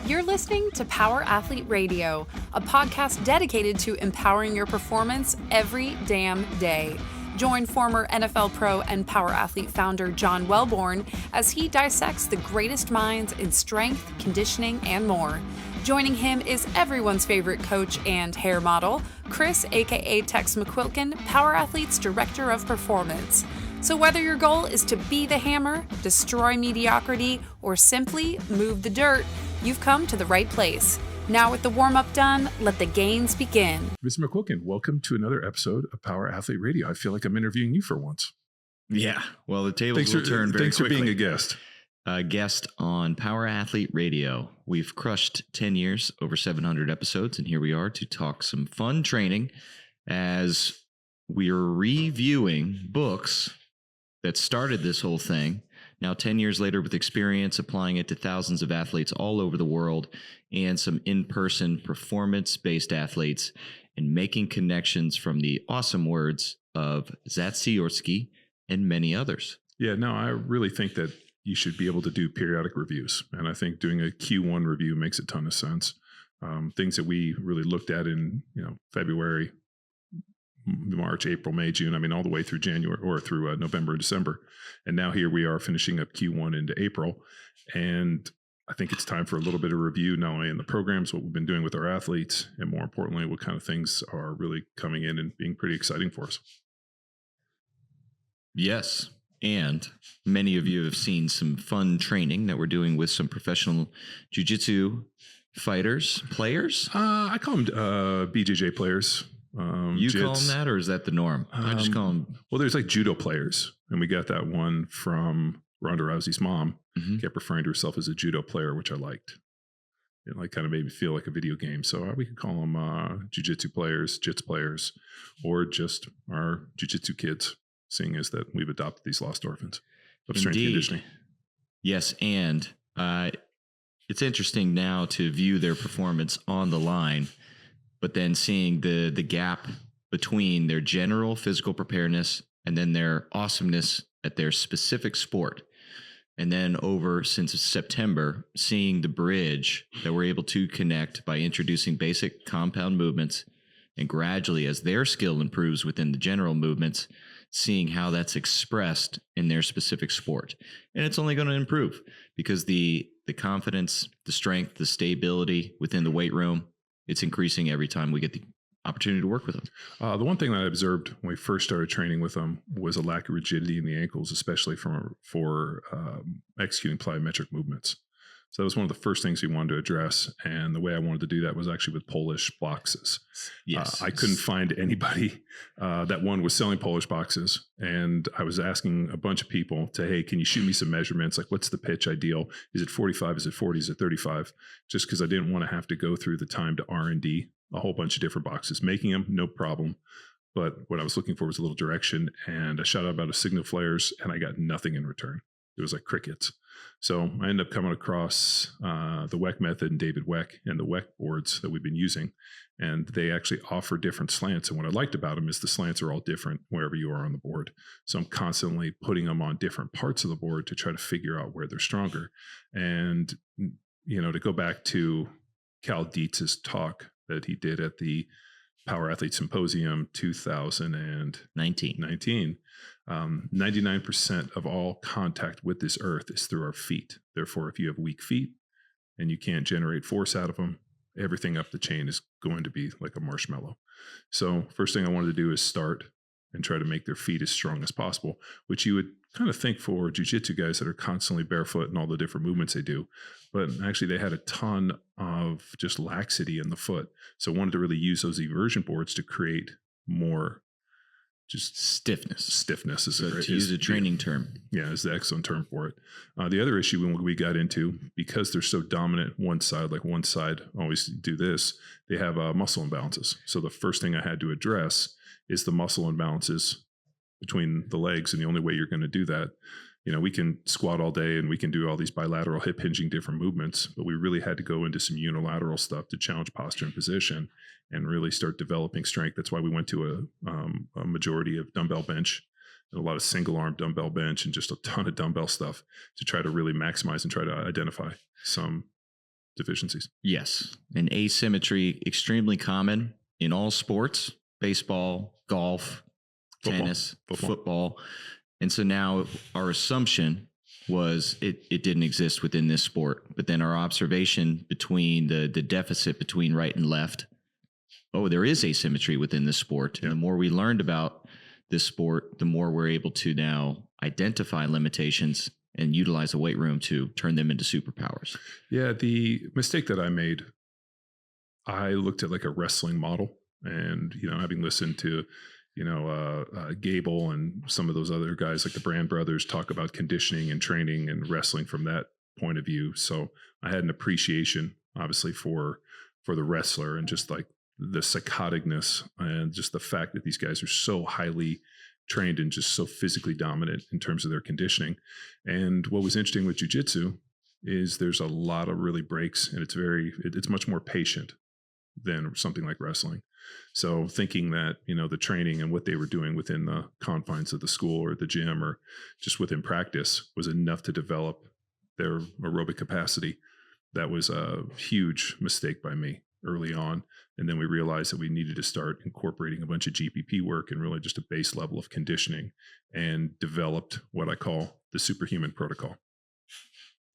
You're listening to Power Athlete Radio, a podcast dedicated to empowering your performance every damn day. Join former NFL pro and Power Athlete founder John Welborn as he dissects the greatest minds in strength, conditioning, and more. Joining him is everyone's favorite coach and hair model, Chris, aka Tex McQuilkin, Power Athlete's Director of Performance. So whether your goal is to be the hammer, destroy mediocrity, or simply move the dirt, you've come to the right place. Now with the warm-up done, let the gains begin. Mr. McQuilkin, welcome to another episode of Power Athlete Radio. I feel like I'm interviewing you for once. Yeah, well, the tables will turn very Thanks quickly. for being a guest. A guest on Power Athlete Radio. We've crushed 10 years, over 700 episodes, and here we are to talk some fun training as we are reviewing books that started this whole thing. Now, 10 years later, with experience applying it to thousands of athletes all over the world and some in-person performance-based athletes, and making connections from the awesome words of Zatsiorski and many others. Yeah, no, I really think that you should be able to do periodic reviews. And I think doing a Q1 review makes a ton of sense. Things that we really looked at in February, March, April, May, June, all the way through January or through November and December. And now here we are finishing up Q1 into April. And I think it's time for a little bit of review, not only in the programs, what we've been doing with our athletes, and more importantly, what kind of things are really coming in and being pretty exciting for us. Yes. And many of you have seen some fun training that we're doing with some professional Jui Jitsu fighters, players. I call them BJJ players. You call them that, or is that the norm? I just call them. Well, there's like judo players, and we got that one from Ronda Rousey's mom. Kept referring to herself as a judo player, which I liked. It kind of made me feel like a video game. So we could call them jiu-jitsu players, jits players, or just our jiu-jitsu kids, seeing as that we've adopted these lost orphans of strength and conditioning. Yes, and it's interesting now to view their performance on the line, but then seeing the gap between their general physical preparedness and then their awesomeness at their specific sport. And then over since September, seeing the bridge that we're able to connect by introducing basic compound movements, and gradually as their skill improves within the general movements, seeing how that's expressed in their specific sport. And it's only going to improve because the confidence, the strength, the stability within the weight room, it's increasing every time we get the opportunity to work with them. The one thing that I observed when we first started training with them was a lack of rigidity in the ankles, especially for executing plyometric movements. So that was one of the first things we wanted to address. And the way I wanted to do that was actually with Polish boxes. Yes. I couldn't find anybody that was selling Polish boxes. And I was asking a bunch of people to, hey, can you shoot me some measurements? Like, what's the pitch ideal? Is it 45? Is it 40? Is it 35? Just because I didn't want to have to go through the time to R&D a whole bunch of different boxes. Making them, no problem. But what I was looking for was a little direction. And I shot out about a signal flares and I got nothing in return. It was like crickets. So I ended up coming across the WEC method and David WEC and the WEC boards that we've been using. And they actually offer different slants. And what I liked about them is the slants are all different wherever you are on the board. So I'm constantly putting them on different parts of the board to try to figure out where they're stronger. And, to go back to Cal Dietz's talk that he did at the Power Athlete Symposium 2019, 99% of all contact with this earth is through our feet. Therefore, if you have weak feet and you can't generate force out of them, everything up the chain is going to be like a marshmallow. So first thing I wanted to do is start and try to make their feet as strong as possible, which you would kind of think for jiu-jitsu guys that are constantly barefoot and all the different movements they do. But actually they had a ton of just laxity in the foot. So I wanted to really use those eversion boards to create more just Stiffness is to use a training term. Yeah, is the excellent term for it. The other issue when we got into, because they're so dominant one side always do this, they have muscle imbalances. So the first thing I had to address is the muscle imbalances between the legs. And the only way you're going to do that, we can squat all day and we can do all these bilateral hip hinging different movements, but we really had to go into some unilateral stuff to challenge posture and position and really start developing strength. That's why we went to a majority of dumbbell bench and a lot of single arm dumbbell bench and just a ton of dumbbell stuff to try to really maximize and try to identify some deficiencies. Yes. And asymmetry, extremely common in all sports, baseball, golf, tennis, football. And so now our assumption was it didn't exist within this sport. But then our observation between the deficit between right and left, there is asymmetry within this sport. And the more we learned about this sport, the more we're able to now identify limitations and utilize the weight room to turn them into superpowers. Yeah, the mistake that I made, I looked at like a wrestling model, and having listened to Gable and some of those other guys like the Brand brothers talk about conditioning and training and wrestling from that point of view. So I had an appreciation, obviously, for the wrestler and just like the psychoticness and just the fact that these guys are so highly trained and just so physically dominant in terms of their conditioning. And what was interesting with jiu-jitsu is there's a lot of really breaks, and it's much more patient than something like wrestling. So thinking that, the training and what they were doing within the confines of the school or the gym or just within practice was enough to develop their aerobic capacity, that was a huge mistake by me early on. And then we realized that we needed to start incorporating a bunch of GPP work and really just a base level of conditioning, and developed what I call the superhuman protocol.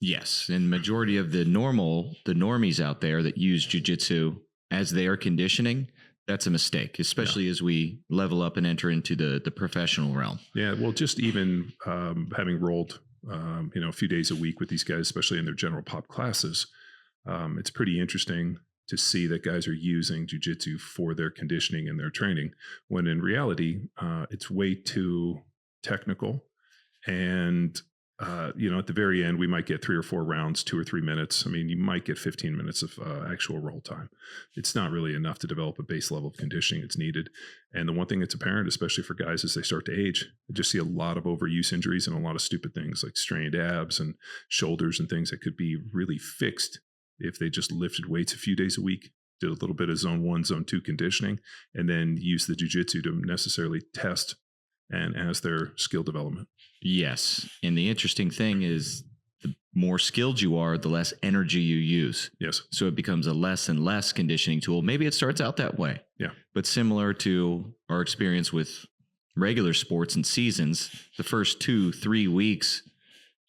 Yes. And majority of the normies out there that use jiu-jitsu as their conditioning, that's a mistake, especially as we level up and enter into the professional realm. Yeah. Well, just even having rolled, a few days a week with these guys, especially in their general pop classes, it's pretty interesting to see that guys are using jiu-jitsu for their conditioning and their training, when in reality, it's way too technical. And, at the very end, we might get 3 or 4 rounds, 2 or 3 minutes. I mean, you might get 15 minutes of actual roll time. It's not really enough to develop a base level of conditioning that's needed. And the one thing that's apparent, especially for guys as they start to age, I just see a lot of overuse injuries and a lot of stupid things like strained abs and shoulders and things that could be really fixed if they just lifted weights a few days a week, did a little bit of zone 1, zone 2 conditioning, and then use the jiu-jitsu to necessarily test and as their skill development. Yes. And the interesting thing is the more skilled you are, the less energy you use. Yes. So it becomes a less and less conditioning tool. Maybe it starts out that way. Yeah. But similar to our experience with regular sports and seasons, the first 2-3 weeks,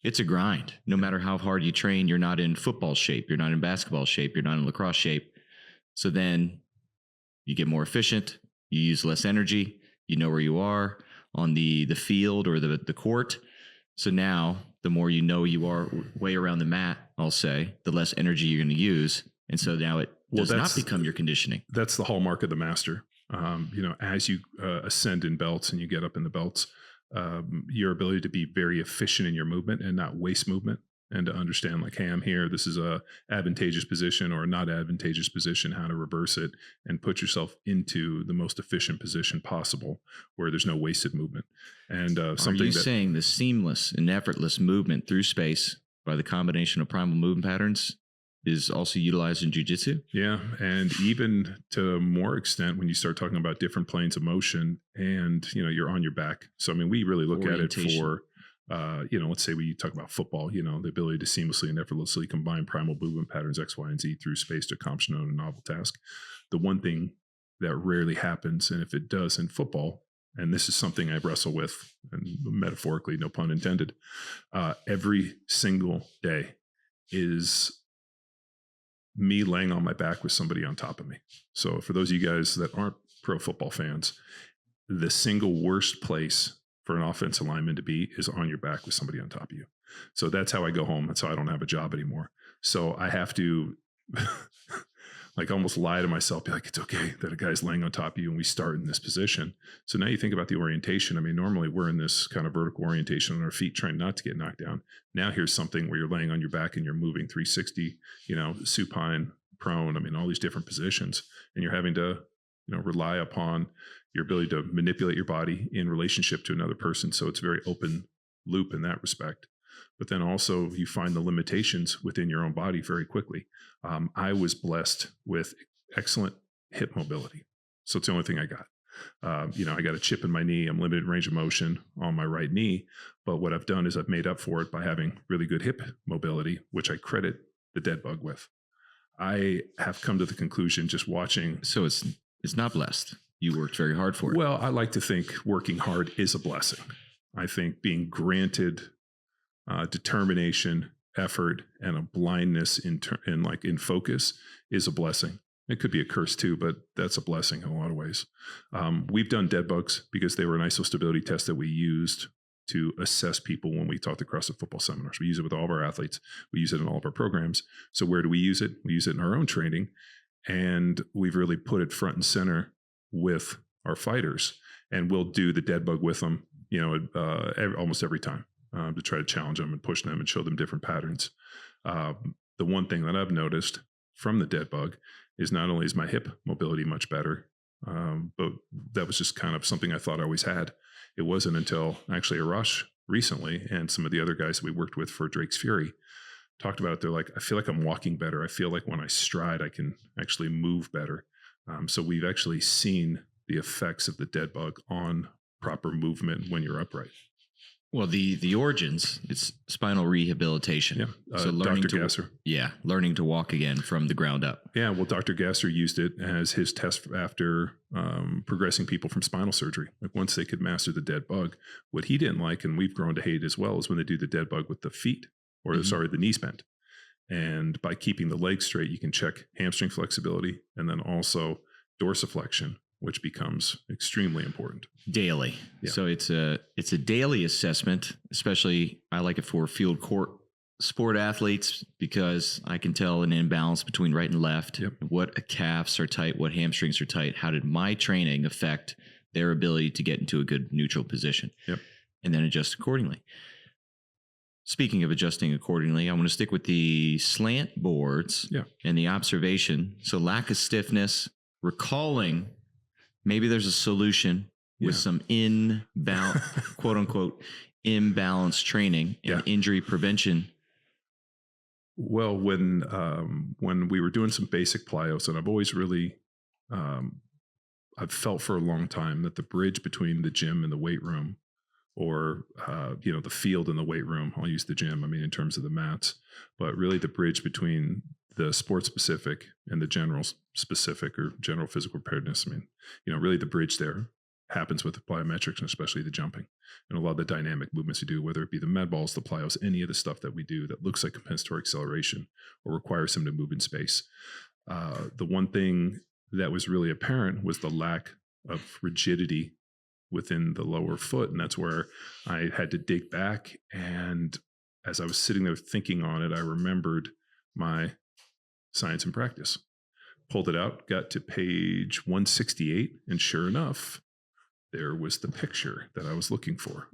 it's a grind. No matter how hard you train, you're not in football shape. You're not in basketball shape. You're not in lacrosse shape. So then you get more efficient. You use less energy. You know where you are on the field or the court. So now the more you know you are way around the mat, I'll say, the less energy you're going to use. And so now it does not become your conditioning. That's the hallmark of the master. As you ascend in belts and you get up in the belts, your ability to be very efficient in your movement and not waste movement, and to understand like, hey, I'm here, this is a advantageous position or a not advantageous position, how to reverse it and put yourself into the most efficient position possible where there's no wasted movement. And something saying the seamless and effortless movement through space by the combination of primal movement patterns is also utilized in jiu-jitsu? Yeah. And even to a more extent, when you start talking about different planes of motion and, you're on your back. So, I mean, we really look at it for, let's say we talk about football, the ability to seamlessly and effortlessly combine primal movement patterns X, Y, and Z through space to accomplish a novel task. The one thing that rarely happens, and if it does in football, and this is something I wrestle with, and metaphorically, no pun intended, every single day is me laying on my back with somebody on top of me. So for those of you guys that aren't pro football fans, the single worst place for an offensive lineman to be is on your back with somebody on top of you. So that's how I go home. That's how I don't have a job anymore. So I have to like almost lie to myself, be like, it's okay that a guy's laying on top of you and we start in this position. So now you think about the orientation. I mean, normally we're in this kind of vertical orientation on our feet, trying not to get knocked down. Now here's something where you're laying on your back and you're moving 360, supine, prone. I mean, all these different positions, and you're having to, rely upon your ability to manipulate your body in relationship to another person. So it's a very open loop in that respect. But then also you find the limitations within your own body very quickly. I was blessed with excellent hip mobility. So it's the only thing I got. I got a chip in my knee. I'm limited range of motion on my right knee. But what I've done is I've made up for it by having really good hip mobility, which I credit the dead bug with. I have come to the conclusion just watching. So it's not blessed. You worked very hard for it. Well, I like to think working hard is a blessing. I think being granted determination, effort, and a blindness in focus is a blessing. It could be a curse too, but that's a blessing in a lot of ways. We've done dead bugs because they were an isostability test that we used to assess people when we taught the CrossFit football seminars. We use it with all of our athletes. We use it in all of our programs. So where do we use it? We use it in our own training, and we've really put it front and center with our fighters. And we'll do the dead bug with them, almost every time to try to challenge them and push them and show them different patterns. The one thing that I've noticed from the dead bug is not only is my hip mobility much better, but that was just kind of something I thought I always had. It wasn't until actually Arash recently and some of the other guys that we worked with for Drake's Fury talked about it. They're like, I feel like I'm walking better. I feel like when I stride, I can actually move better. So we've actually seen the effects of the dead bug on proper movement when you're upright. Well, the origins, it's spinal rehabilitation. Yeah. So learning Dr. Gasser. Learning to walk again from the ground up. Yeah. Well, Dr. Gasser used it as his test after progressing people from spinal surgery. Like once they could master the dead bug, what he didn't like, and we've grown to hate as well, is when they do the dead bug with the feet or the knees bent. And by keeping the legs straight, you can check hamstring flexibility and then also dorsiflexion, which becomes extremely important daily. Yeah. So it's a daily assessment, especially I like it for field court sport athletes because I can tell an imbalance between right and left, what calves are tight, what hamstrings are tight. How did my training affect their ability to get into a good neutral position? And then adjust accordingly. Speaking of adjusting accordingly, I want to stick with the slant boards and the observation. So lack of stiffness, recalling maybe there's a solution with some quote unquote, imbalanced training and injury prevention. Well, when we were doing some basic plyos, and I've always really, I've felt for a long time that the bridge between the gym and the weight room, or the field and the weight room, I'll use the gym, in terms of the mats, but really the bridge between the sport specific and the general specific or general physical preparedness. Really the bridge there happens with the plyometrics and especially the jumping and a lot of the dynamic movements we do, whether it be the med balls, the plyos, any of the stuff that we do that looks like compensatory acceleration or requires them to move in space. The one thing that was really apparent was the lack of rigidity within the lower foot. And that's where I had to dig back. And as I was sitting there thinking on it, I remembered my Science and Practice, pulled it out, got to page 168. And sure enough, there was the picture that I was looking for.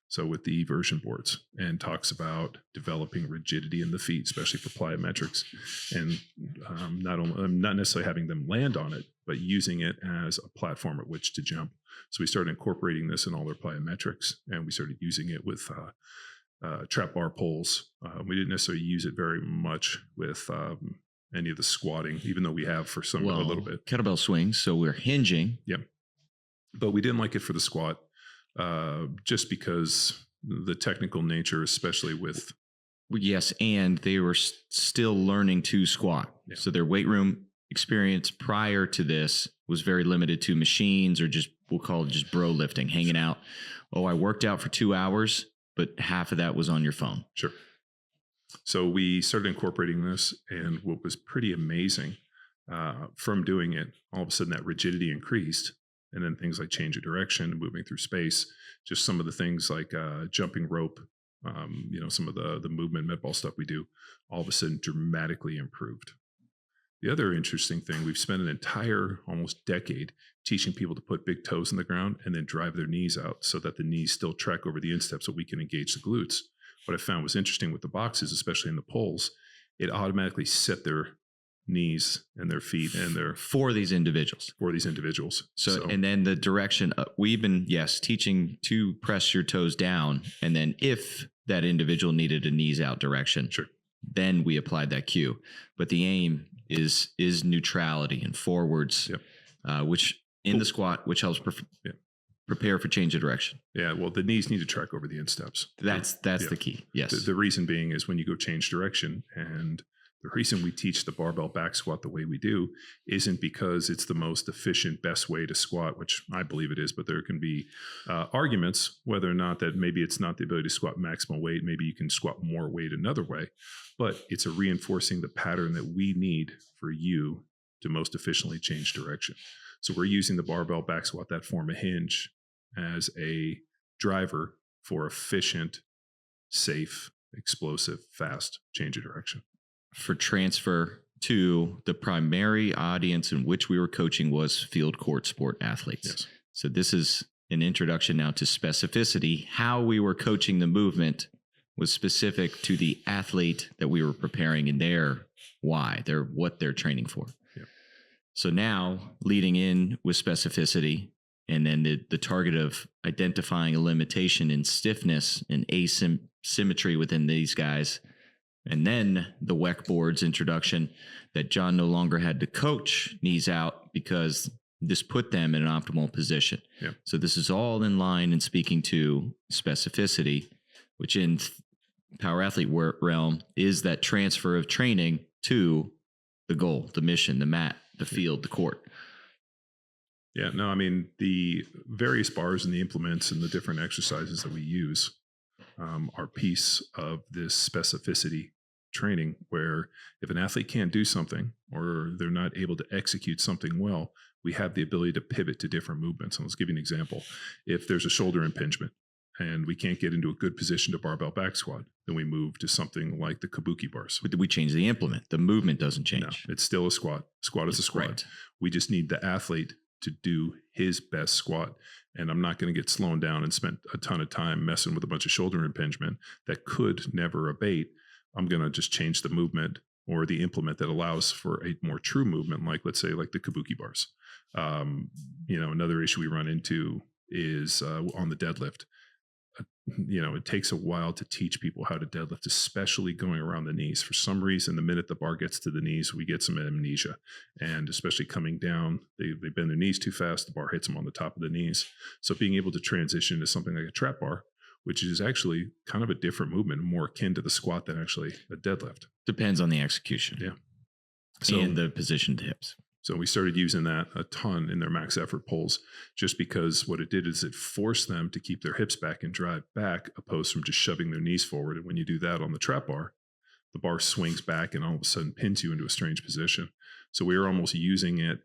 So with the version boards, and talks about developing rigidity in the feet, especially for plyometrics, and not necessarily having them land on it, but using it as a platform at which to jump. So we started incorporating this in all their plyometrics, and we started using it with trap bar pulls. We didn't necessarily use it very much with any of the squatting, even though we have for some a little bit. Kettlebell swings, so we're hinging. Yep. But we didn't like it for the squat, just because the technical nature, especially with... Yes, and they were still learning to squat. Yeah. So their weight room experience prior to this was very limited to machines or just, we'll call it just bro lifting, hanging out. Oh, I worked out for 2 hours, but half of that was on your phone. Sure. So we started incorporating this, and what was pretty amazing from doing it, all of a sudden that rigidity increased. And then things like change of direction and moving through space, just some of the things like jumping rope, some of the movement med ball stuff we do, all of a sudden dramatically improved. The other interesting thing, we've spent an entire almost decade teaching people to put big toes in the ground and then drive their knees out so that the knees still track over the instep so we can engage the glutes. What I found was interesting with the boxes, especially in the pulls, it automatically set their knees and their feet and their for these individuals. So and then the direction we've been teaching to press your toes down, and then if that individual needed a knees out direction, sure, then we applied that cue. But the aim is neutrality and forwards, which in the squat, which helps prepare for change of direction. Yeah, well, the knees need to track over the insteps. That's the key. Yes. The reason being is when you go change direction and The reason we teach the barbell back squat the way we do isn't because it's the most efficient, best way to squat, which I believe it is, but there can be arguments whether or not that maybe it's not the ability to squat maximal weight. Maybe you can squat more weight another way, but it's a reinforcing the pattern that we need for you to most efficiently change direction. So we're using the barbell back squat, that form of hinge, as a driver for efficient, safe, explosive, fast change of direction. For transfer to the primary audience in which we were coaching was field court sport athletes. Yes. So this is an introduction now to specificity. How we were coaching the movement was specific to the athlete that we were preparing and what they're training for. Yep. So now leading in with specificity, and then the target of identifying a limitation in stiffness and asymmetry within these guys. And then the WEC board's introduction that John no longer had to coach knees out because this put them in an optimal position. Yeah. So this is all in line and speaking to specificity, which in power athlete realm is that transfer of training to the goal, the mission, the mat, the field, the court. Yeah, no, I mean, the various bars and the implements and the different exercises that we use are piece of this specificity training, where if an athlete can't do something or they're not able to execute something well, we have the ability to pivot to different movements. And let's give you an example. If there's a shoulder impingement and we can't get into a good position to barbell back squat, then we move to something like the kabuki bars. But we change the implement. The movement doesn't change. No, it's still a squat. Squat is a squat. Right. We just need the athlete to do his best squat. And I'm not going to get slowed down and spent a ton of time messing with a bunch of shoulder impingement that could never abate. I'm going to just change the movement or the implement that allows for a more true movement, like let's say like the kabuki bars. Another issue we run into is on the deadlift. It takes a while to teach people how to deadlift, especially going around the knees. For some reason, the minute the bar gets to the knees, we get some amnesia. And especially coming down, they bend their knees too fast, the bar hits them on the top of the knees. So being able to transition to something like a trap bar, which is actually kind of a different movement, more akin to the squat than actually a deadlift. Depends on the execution. Yeah. And the positioned hips. So we started using that a ton in their max effort pulls, just because what it did is it forced them to keep their hips back and drive back, opposed from just shoving their knees forward. And when you do that on the trap bar, the bar swings back and all of a sudden pins you into a strange position. So we were almost using it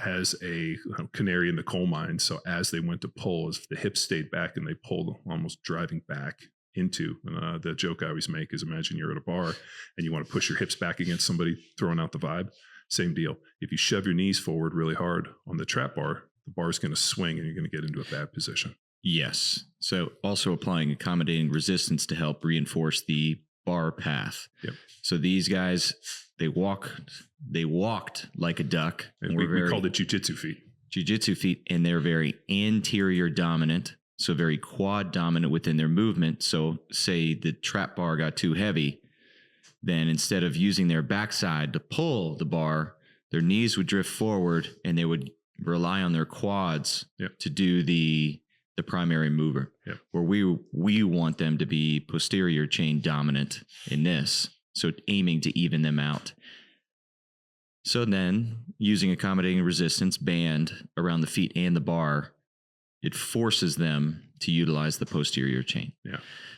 as a canary in the coal mine. So as they went to pull, as the hips stayed back and they pulled, almost driving back into the joke I always make is, imagine you're at a bar and you want to push your hips back against somebody, throwing out the vibe. Same deal. If you shove your knees forward really hard on the trap bar, the bar is going to swing and you're going to get into a bad position. Yes. So also applying accommodating resistance to help reinforce the bar path. Yep. So these guys, they walked like a duck. And we called it Jui Jitsu feet. Jui Jitsu feet, and they're very anterior dominant, so very quad dominant within their movement. So say the trap bar got too heavy, then instead of using their backside to pull the bar, their knees would drift forward and they would rely on their quads to do the primary mover. Where we want them to be posterior chain dominant in this, so aiming to even them out. So then using accommodating resistance band around the feet and the bar, it forces them to utilize the posterior chain.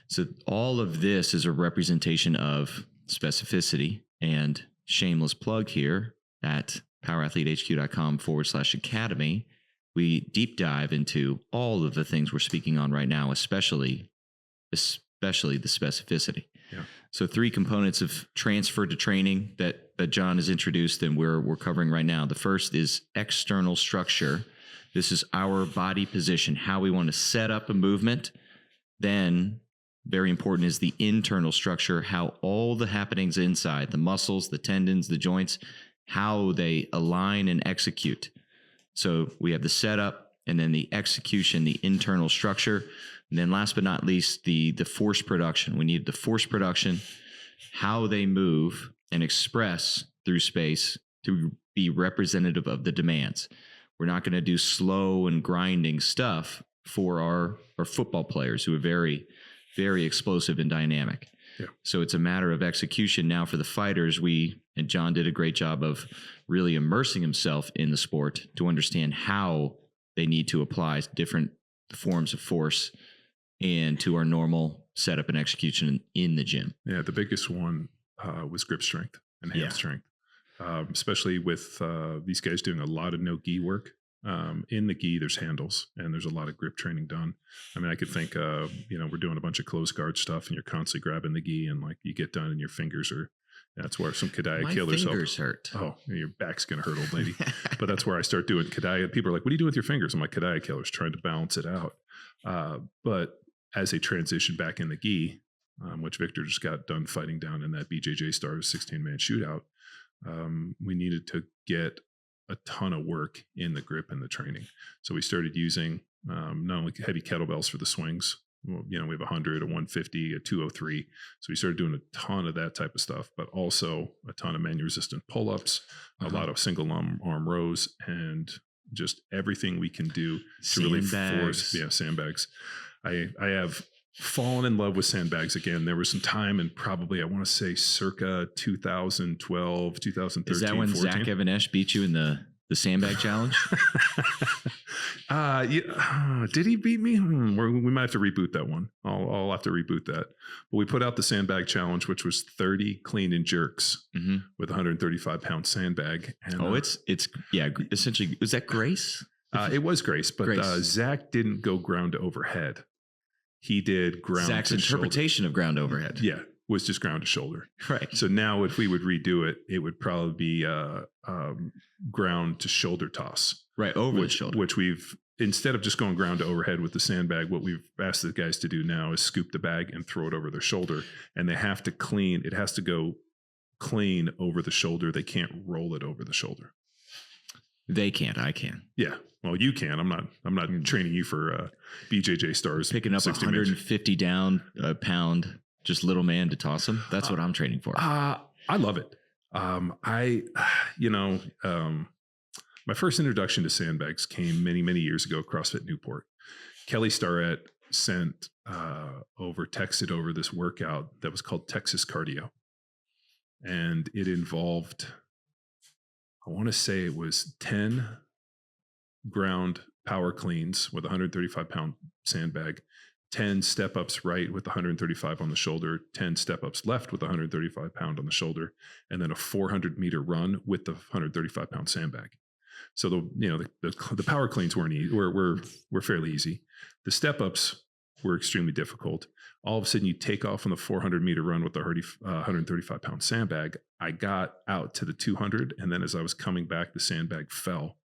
So all of this is a representation of specificity, and shameless plug here at powerathletehq.com/academy. We deep dive into all of the things we're speaking on right now, especially the specificity. So 3 components of transfer to training that John has introduced and we're covering right now. The first is external structure. This is our body position, how we want to set up a movement. Then very important is the internal structure, how all the happenings inside, the muscles, the tendons, the joints, how they align and execute. So we have the setup and then the execution, the internal structure. And then last but not least, the force production. We need the force production, how they move and express through space to be representative of the demands. We're not going to do slow and grinding stuff for our football players who are very, very explosive and dynamic. Yeah. So it's a matter of execution now for the fighters. And John did a great job of really immersing himself in the sport to understand how they need to apply different forms of force and to our normal setup and execution in the gym. Yeah, the biggest one was grip strength and hand strength, especially with these guys doing a lot of no gi work. In the gi, there's handles and there's a lot of grip training done. I mean, I could think, we're doing a bunch of close guard stuff and you're constantly grabbing the gi and like you get done and your fingers are, that's where some Kadaya killers. My fingers hurt. Oh, your back's going to hurt, old lady. But that's where I start doing Kadaya. People are like, what do you do with your fingers? I'm like, Kadaya killers, trying to balance it out. But as they transition back in the gi, which Victor just got done fighting down in that BJJ Stars 16-man shootout, we needed to get a ton of work in the grip and the training. So we started using not only heavy kettlebells for the swings. Well, we have 100, a 150, a 203. So we started doing a ton of that type of stuff, but also a ton of manual resistant pull-ups, a lot of single arm rows, and just everything we can do to really force. Yeah, sandbags. I have fallen in love with sandbags again. There was some time, and probably I want to say circa 2012, 2013. Is that when 14? Zach Evanesh beat you in the sandbag challenge? Did he beat me? We might have to reboot that one. I'll have to reboot that. But we put out the sandbag challenge, which was 30 clean and jerks with a 135-pound sandbag. And, it's essentially, was that Grace? It was Grace, but Zach didn't go ground to overhead. He did ground Zach's to interpretation shoulder. Of ground overhead. Yeah, was just ground to shoulder. Right. So now if we would redo it, it would probably be ground to shoulder toss. Right, over the shoulder. Which we've, instead of just going ground to overhead with the sandbag, what we've asked the guys to do now is scoop the bag and throw it over their shoulder. And they have to clean, it has to go clean over the shoulder. They can't roll it over the shoulder. They can't, I can. Yeah. Well, you can. I'm not training you for BJJ Stars. Picking up 150 down a pound, just little man to toss them. That's what I'm training for. I love it. My first introduction to sandbags came many, many years ago at CrossFit Newport. Kelly Starrett texted over this workout that was called Texas Cardio. And it involved, I want to say it was 10 ground power cleans with a 135-pound sandbag, 10 step-ups right with 135 on the shoulder, 10 step-ups left with 135-pound on the shoulder, and then a 400-meter run with the 135-pound sandbag. So the power cleans were fairly easy. The step-ups were extremely difficult. All of a sudden, you take off on the 400-meter run with the 135-pound sandbag. I got out to the 200, and then as I was coming back, the sandbag fell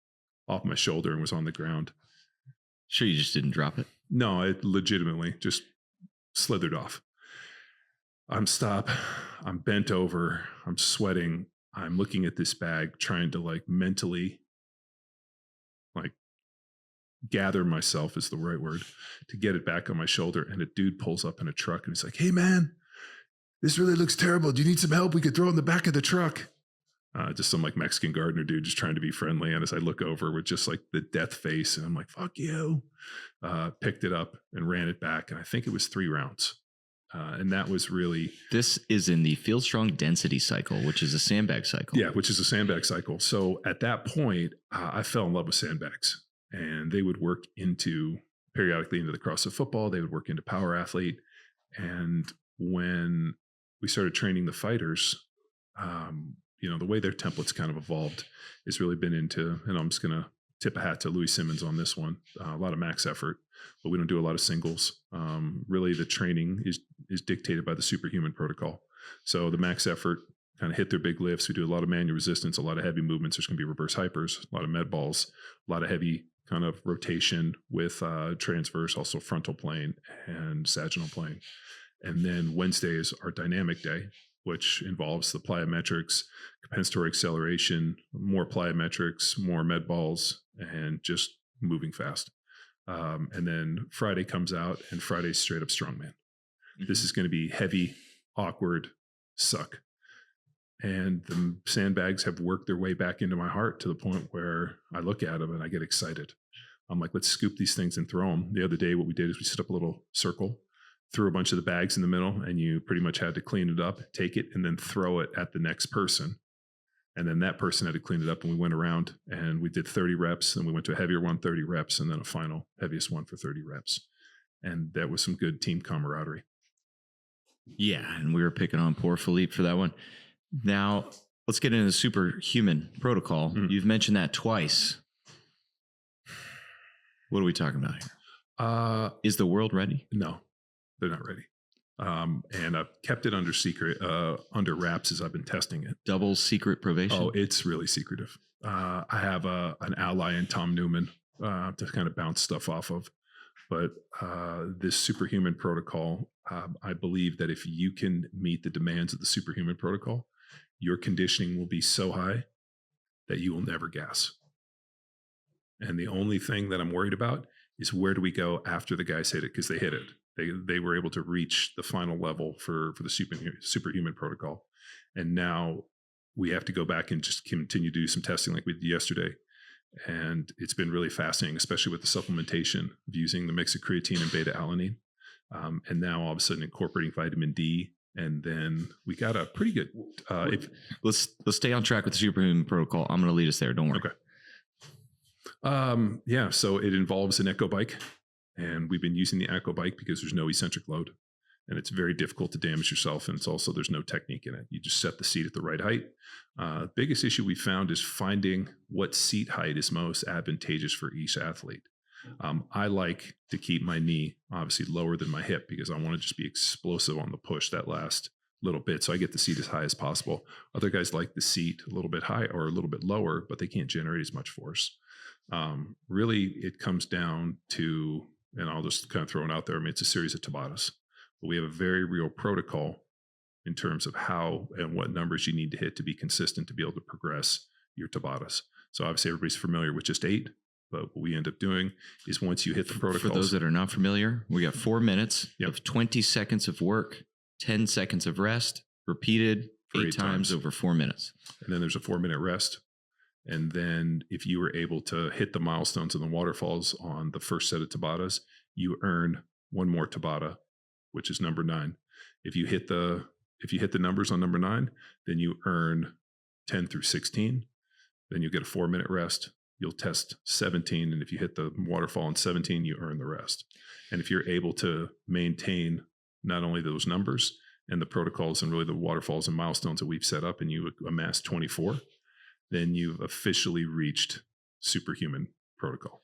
off my shoulder and was on the ground. Sure, you just didn't drop it? No, it legitimately just slithered off. I'm bent over, I'm sweating, I'm looking at this bag, trying to mentally gather myself is the right word to get it back on my shoulder. And a dude pulls up in a truck and he's like, "Hey man, this really looks terrible. Do you need some help? We could throw it in the back of the truck." Just some Mexican gardener dude just trying to be friendly. And as I look over with just the death face, and I'm like, "Fuck you," picked it up and ran it back. And I think it was 3 rounds. And that was really... This is in the Feel Strong Density cycle, which is a sandbag cycle. Yeah, which is a sandbag cycle. So at that point, I fell in love with sandbags. And they would work periodically into the CrossFit football. They would work into Power Athlete. And when we started training the fighters, the way their templates kind of evolved has really been into, and I'm just going to tip a hat to Louis Simmons on this one, a lot of max effort, but we don't do a lot of singles. Really the training is dictated by the superhuman protocol. So the max effort kind of hit their big lifts. We do a lot of manual resistance, a lot of heavy movements. There's going to be reverse hypers, a lot of med balls, a lot of heavy kind of rotation with transverse, also frontal plane and sagittal plane. And then Wednesday is our dynamic day, which involves the plyometrics, compensatory acceleration, more plyometrics, more med balls, and just moving fast. And then Friday comes out, and Friday's straight up strongman. Mm-hmm. This is going to be heavy, awkward, suck. And the sandbags have worked their way back into my heart to the point where I look at them and I get excited. I'm like, let's scoop these things and throw them. The other day, what we did is we set up a little circle threw a bunch of the bags in the middle, and you pretty much had to clean it up, take it, and then throw it at the next person. And then that person had to clean it up, and we went around and we did 30 reps. Then we went to a heavier one, 30 reps, and then a final heaviest one for 30 reps. And that was some good team camaraderie. Yeah, and we were picking on poor Philippe for that one. Now, let's get into the superhuman protocol. You've mentioned that twice. What are we talking about here? Is the world ready? No, they're not ready. And I've kept it under secret, under wraps as I've been testing it. Double secret probation? Oh, it's really secretive. I have an ally in Tom Newman to kind of bounce stuff off of. But this superhuman protocol, I believe that if you can meet the demands of the superhuman protocol, your conditioning will be so high that you will never gas. And the only thing that I'm worried about is where do we go after the guys hit it? Because they hit it. They were able to reach the final level for the superhuman protocol. And now we have to go back and just continue to do some testing like we did yesterday. And it's been really fascinating, especially with the supplementation of using the mix of creatine and beta alanine. And now all of a sudden incorporating vitamin D. And then we got a pretty good. Let's stay on track with the superhuman protocol. I'm going to lead us there. Don't worry. Okay. Yeah. So it involves an echo bike, and we've been using the echo bike because there's no eccentric load, and it's very difficult to damage yourself. And it's also, there's no technique in it. You just set the seat at the right height. Biggest issue we found is finding what seat height is most advantageous for each athlete. I like to keep my knee obviously lower than my hip because I want to just be explosive on the push that last little bit. So I get the seat as high as possible. Other guys like the seat a little bit high or a little bit lower, but they can't generate as much force. Really, it comes down to, and I'll just kind of throw it out there. I mean, it's a series of Tabatas, but we have a very real protocol in terms of how and what numbers you need to hit to be consistent to be able to progress your Tabatas. So obviously everybody's familiar with just 8, but what we end up doing is once you hit the protocols. For those that are not familiar, we got 4 minutes of 20 seconds of work, 10 seconds of rest, repeated 8 times over 4 minutes. And then there's a 4-minute rest. And then if you were able to hit the milestones and the waterfalls on the first set of Tabatas, you earn one more Tabata, which is number 9. If you hit the numbers on number 9, then you earn 10 through 16. Then you get a 4-minute rest. You'll test 17. And if you hit the waterfall on 17, you earn the rest. And if you're able to maintain not only those numbers and the protocols and really the waterfalls and milestones that we've set up, and you amass 24, then you've officially reached superhuman protocol.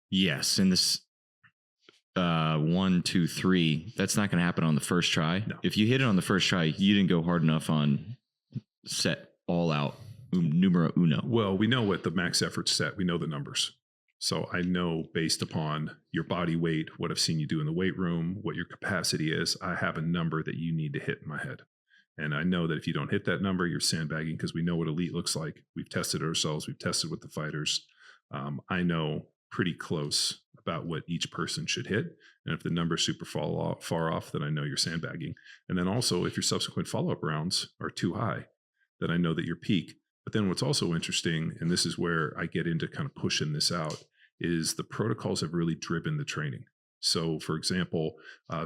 Yes. And this 1, 2, 3, that's not going to happen on the first try. No. If you hit it on the first try, you didn't go hard enough on set all out numero uno. Well, we know what the max effort's set. We know the numbers. So I know based upon your body weight, what I've seen you do in the weight room, what your capacity is, I have a number that you need to hit in my head. And I know that if you don't hit that number, you're sandbagging because we know what elite looks like. We've tested ourselves. We've tested with the fighters. I know pretty close about what each person should hit. And if the numbers super far off, then I know you're sandbagging. And then also if your subsequent follow-up rounds are too high, then I know that you're peak. But then what's also interesting, and this is where I get into kind of pushing this out, is the protocols have really driven the training. So for example,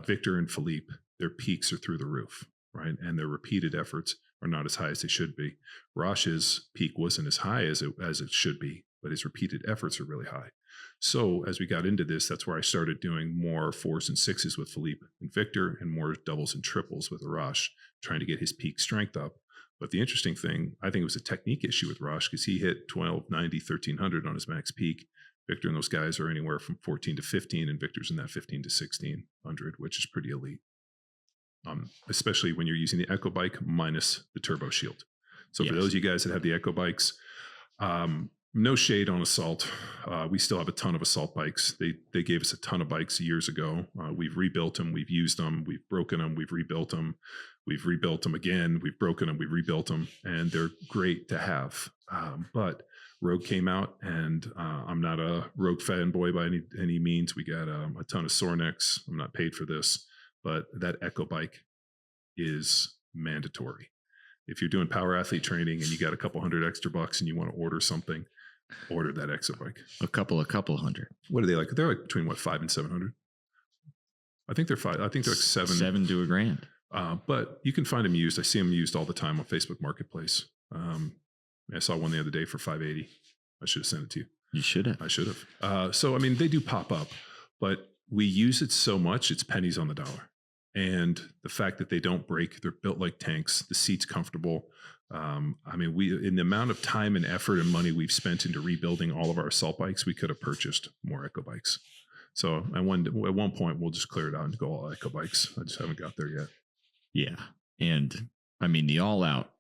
Victor and Philippe, their peaks are through the roof. Right. And their repeated efforts are not as high as they should be. Rosh's peak wasn't as high as it should be, but his repeated efforts are really high. So as we got into this, that's where I started doing more 4s and 6s with Philippe and Victor and more doubles and triples with Arash, trying to get his peak strength up. But the interesting thing, I think it was a technique issue with Arash because he hit 1290, 1300 on his max peak. Victor and those guys are anywhere from 14 to 15, and Victor's in that 15 to 1600, which is pretty elite. Especially when you're using the Echo Bike minus the Turbo Shield. So for those of you guys that have the Echo Bikes, no shade on Assault. We still have a ton of Assault bikes. They gave us a ton of bikes years ago. We've rebuilt them. We've used them. We've broken them. We've rebuilt them. We've rebuilt them again. We've broken them. We've rebuilt them. And they're great to have. But Rogue came out, and I'm not a Rogue fanboy by any means. We got a ton of Sornex. I'm not paid for this. But that Echo Bike is mandatory. If you're doing power athlete training and you got a couple $100 extra and you want to order something, order that Echo Bike. A couple hundred. What are they like? They're like between $500 and $700. I think they're five. I think they're like $7 to $1,000. But you can find them used. I see them used all the time on Facebook Marketplace. I saw one the other day for $580. I should have sent it to you. You should have. I should have. So, I mean, they do pop up, but we use it so much, it's pennies on the dollar. And the fact that they don't break, they're built like tanks, the seat's comfortable. I mean, in the amount of time and effort and money we've spent into rebuilding all of our assault bikes, we could have purchased more Echo bikes. So at one point, we'll just clear it out and go all Echo bikes. I just haven't got there yet. Yeah. And I mean, the all-out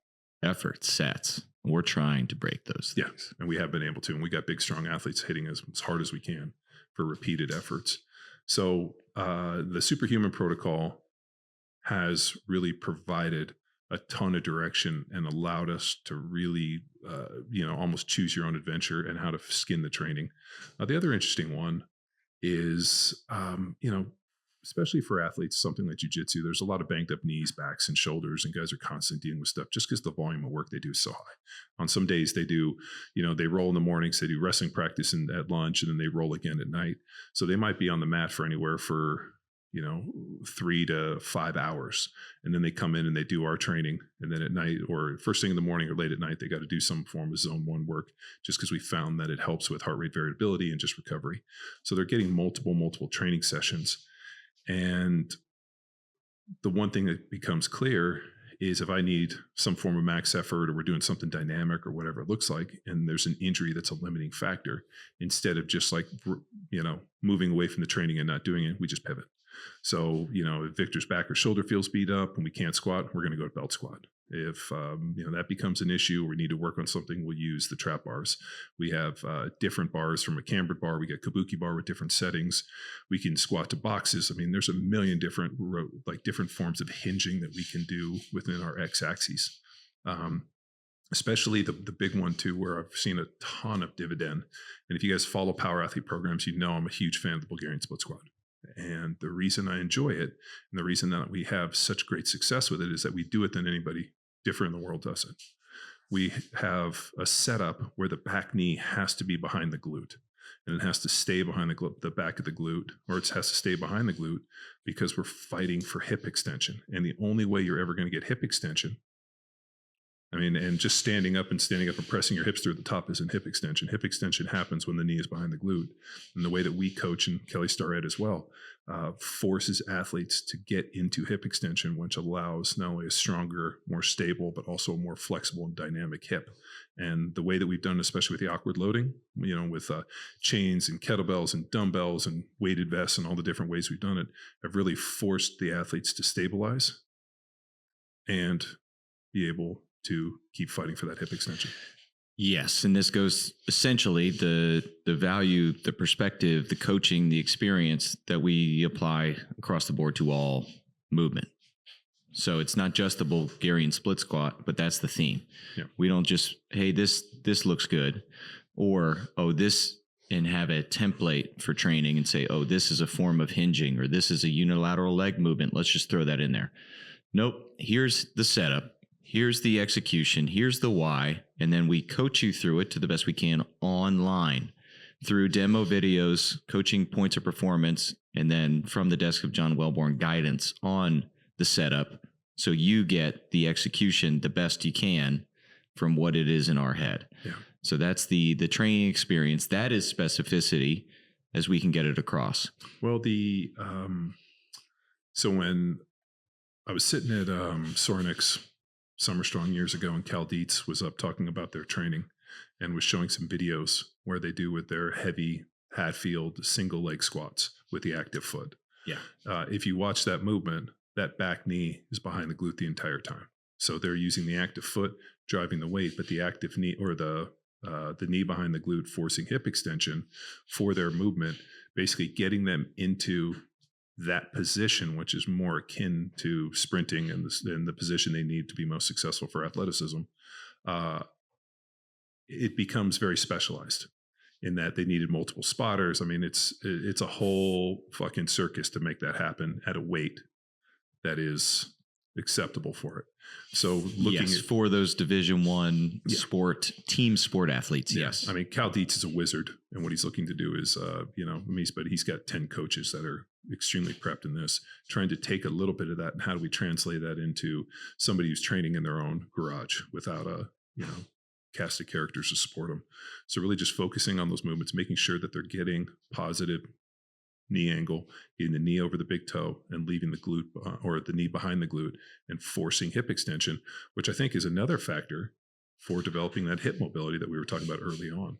effort sets, we're trying to break those things. Yeah, and we have been able to. And we got big, strong athletes hitting us as hard as we can for repeated efforts. So the Superhuman protocol has really provided a ton of direction and allowed us to really, almost choose your own adventure and how to skin the training. The other interesting one is, especially for athletes, something like jiu-jitsu, there's a lot of banged up knees, backs, and shoulders, and guys are constantly dealing with stuff just because the volume of work they do is so high. On some days they do, they roll in the mornings, they do wrestling practice at lunch, and then they roll again at night. So they might be on the mat for anywhere for 3 to 5 hours. And then they come in and they do our training. And then at night or first thing in the morning or late at night, they got to do some form of zone 1 work just because we found that it helps with heart rate variability and just recovery. So they're getting multiple training sessions. And the one thing that becomes clear is if I need some form of max effort or we're doing something dynamic or whatever it looks like, and there's an injury that's a limiting factor, instead of just like, moving away from the training and not doing it, we just pivot. So, if Victor's back or shoulder feels beat up and we can't squat, we're going to go to belt squat. If, that becomes an issue or we need to work on something, we'll use the trap bars. We have different bars from a cambered bar. We get kabuki bar with different settings. We can squat to boxes. I mean, there's a million different forms of hinging that we can do within our X axes. Especially the big one too, where I've seen a ton of dividend. And if you guys follow power athlete programs, I'm a huge fan of the Bulgarian split squat. And the reason I enjoy it and the reason that we have such great success with it is that we do it than anybody different in the world does it. We have a setup where the back knee has to be behind the glute, and it has to stay behind the back of the glute, or it has to stay behind the glute because we're fighting for hip extension. And the only way you're ever going to get hip extension, and just standing up and pressing your hips through the top isn't hip extension. Hip extension happens when the knee is behind the glute. And the way that we coach, and Kelly Starrett as well, forces athletes to get into hip extension, which allows not only a stronger, more stable, but also a more flexible and dynamic hip. And the way that we've done, especially with the awkward loading, with chains and kettlebells and dumbbells and weighted vests and all the different ways we've done it, have really forced the athletes to stabilize and be able to keep fighting for that hip extension. Yes. And this goes essentially the value, the perspective, the coaching, the experience that we apply across the board to all movement. So it's not just the Bulgarian split squat, but that's the theme. Yeah. We don't just, hey, this looks good, or, this, and have a template for training and say, this is a form of hinging, or this is a unilateral leg movement. Let's just throw that in there. Nope. Here's the setup. Here's the execution, here's the why, and then we coach you through it to the best we can online through demo videos, coaching points of performance, and then from the desk of John Wellborn, guidance on the setup so you get the execution the best you can from what it is in our head. Yeah. So that's the training experience. That is specificity as we can get it across. Well, so when I was sitting at Sorenik's Summer Strong years ago, and Cal Dietz was up talking about their training and was showing some videos where they do with their heavy Hatfield single leg squats with the active foot. Yeah. If you watch that movement, that back knee is behind the glute the entire time. So they're using the active foot driving the weight, but the active knee or the knee behind the glute forcing hip extension for their movement, basically getting them into that position, which is more akin to sprinting and the position they need to be most successful for athleticism. It becomes very specialized in that they needed multiple spotters. It's a whole fucking circus to make that happen at a weight that is acceptable for it. So looking for those Division I team sport athletes. Yes. Cal Dietz is a wizard, and what he's looking to do is, but he's got 10 coaches that are extremely prepped in this, trying to take a little bit of that and how do we translate that into somebody who's training in their own garage without a, cast of characters to support them. So really just focusing on those movements, making sure that they're getting positive knee angle, getting the knee over the big toe and leaving the glute or the knee behind the glute and forcing hip extension, which I think is another factor for developing that hip mobility that we were talking about early on.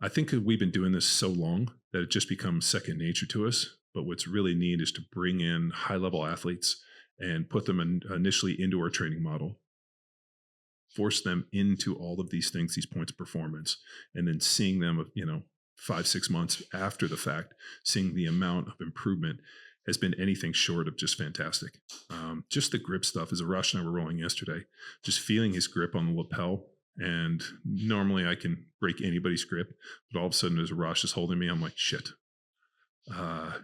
I think we've been doing this so long that it just becomes second nature to us. But what's really neat is to bring in high level athletes and put them initially into our training model, force them into all of these things, these points of performance, and then seeing them, 5-6 months after the fact, seeing the amount of improvement has been anything short of just fantastic. Just the grip stuff, as Arash and I were rolling yesterday, just feeling his grip on the lapel. And normally I can break anybody's grip, but all of a sudden as Arash is holding me, I'm like, shit,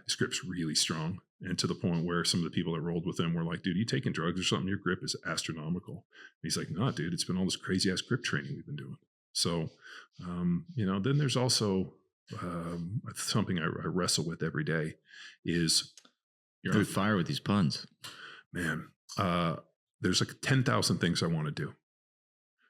his grip's really strong. And to the point where some of the people that rolled with him were like, dude, you taking drugs or something? Your grip is astronomical. And he's like, no, dude, it's been all this crazy ass grip training we've been doing. So, then there's also something I wrestle with every day is you're on fire with these puns, man. There's like 10,000 things I want to do.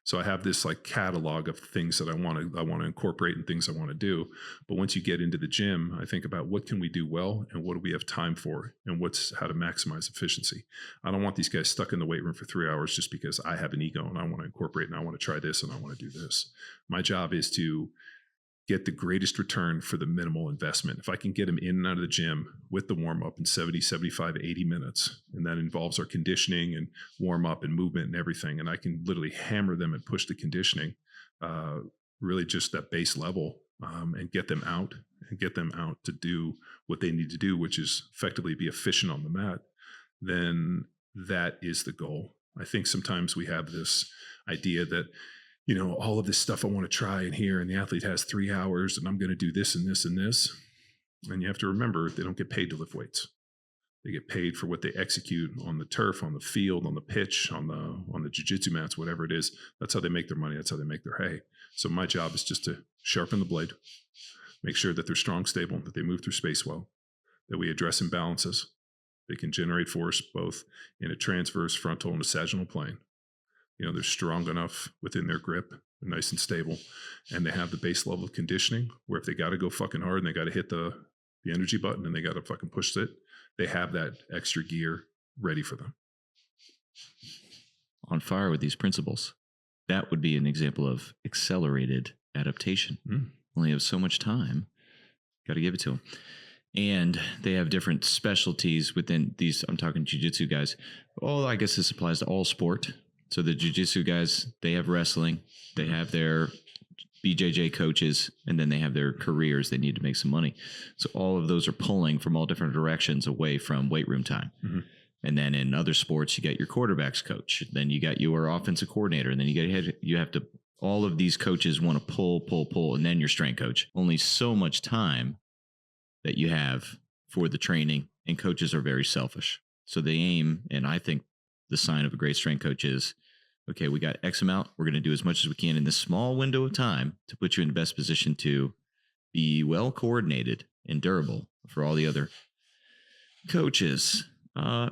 So I have this like catalog of things that I want to incorporate and things I want to do. But once you get into the gym, I think about what can we do well and what do we have time for and how to maximize efficiency. I don't want these guys stuck in the weight room for 3 hours just because I have an ego and I want to incorporate and I want to try this and I want to do this. My job is to get the greatest return for the minimal investment. If I can get them in and out of the gym with the warm up in 70, 75, 80 minutes, and that involves our conditioning and warm up and movement and everything, and I can literally hammer them and push the conditioning, really just that base level, and get them out to do what they need to do, which is effectively be efficient on the mat, then that is the goal. I think sometimes we have this idea that all of this stuff I want to try in here, and the athlete has 3 hours and I'm going to do this and this and this. And you have to remember, they don't get paid to lift weights. They get paid for what they execute on the turf, on the field, on the pitch, on the jiu-jitsu mats, whatever it is. That's how they make their money. That's how they make their hay. So my job is just to sharpen the blade, make sure that they're strong, stable, that they move through space well, that we address imbalances. They can generate force both in a transverse, frontal, and a sagittal plane. They're strong enough within their grip, they're nice and stable, and they have the base level of conditioning where if they got to go fucking hard and they got to hit the energy button and they got to fucking push it, they have that extra gear ready for them. On fire with these principles. That would be an example of accelerated adaptation. Only have so much time. Got to give it to them. And they have different specialties within these. I'm talking jiu-jitsu guys. Oh, I guess this applies to all sport. So the jiu-jitsu guys, they have wrestling, they have their BJJ coaches, and then they have their careers. They need to make some money. So all of those are pulling from all different directions away from weight room time. Mm-hmm. And then in other sports, you got your quarterbacks coach. Then you got your offensive coordinator. And then you have to, all of these coaches want to pull, and then your strength coach. Only so much time that you have for the training, and coaches are very selfish. So they aim, and I think the sign of a great strength coach is, okay, we got X amount. We're going to do as much as we can in this small window of time to put you in the best position to be well coordinated and durable for all the other coaches.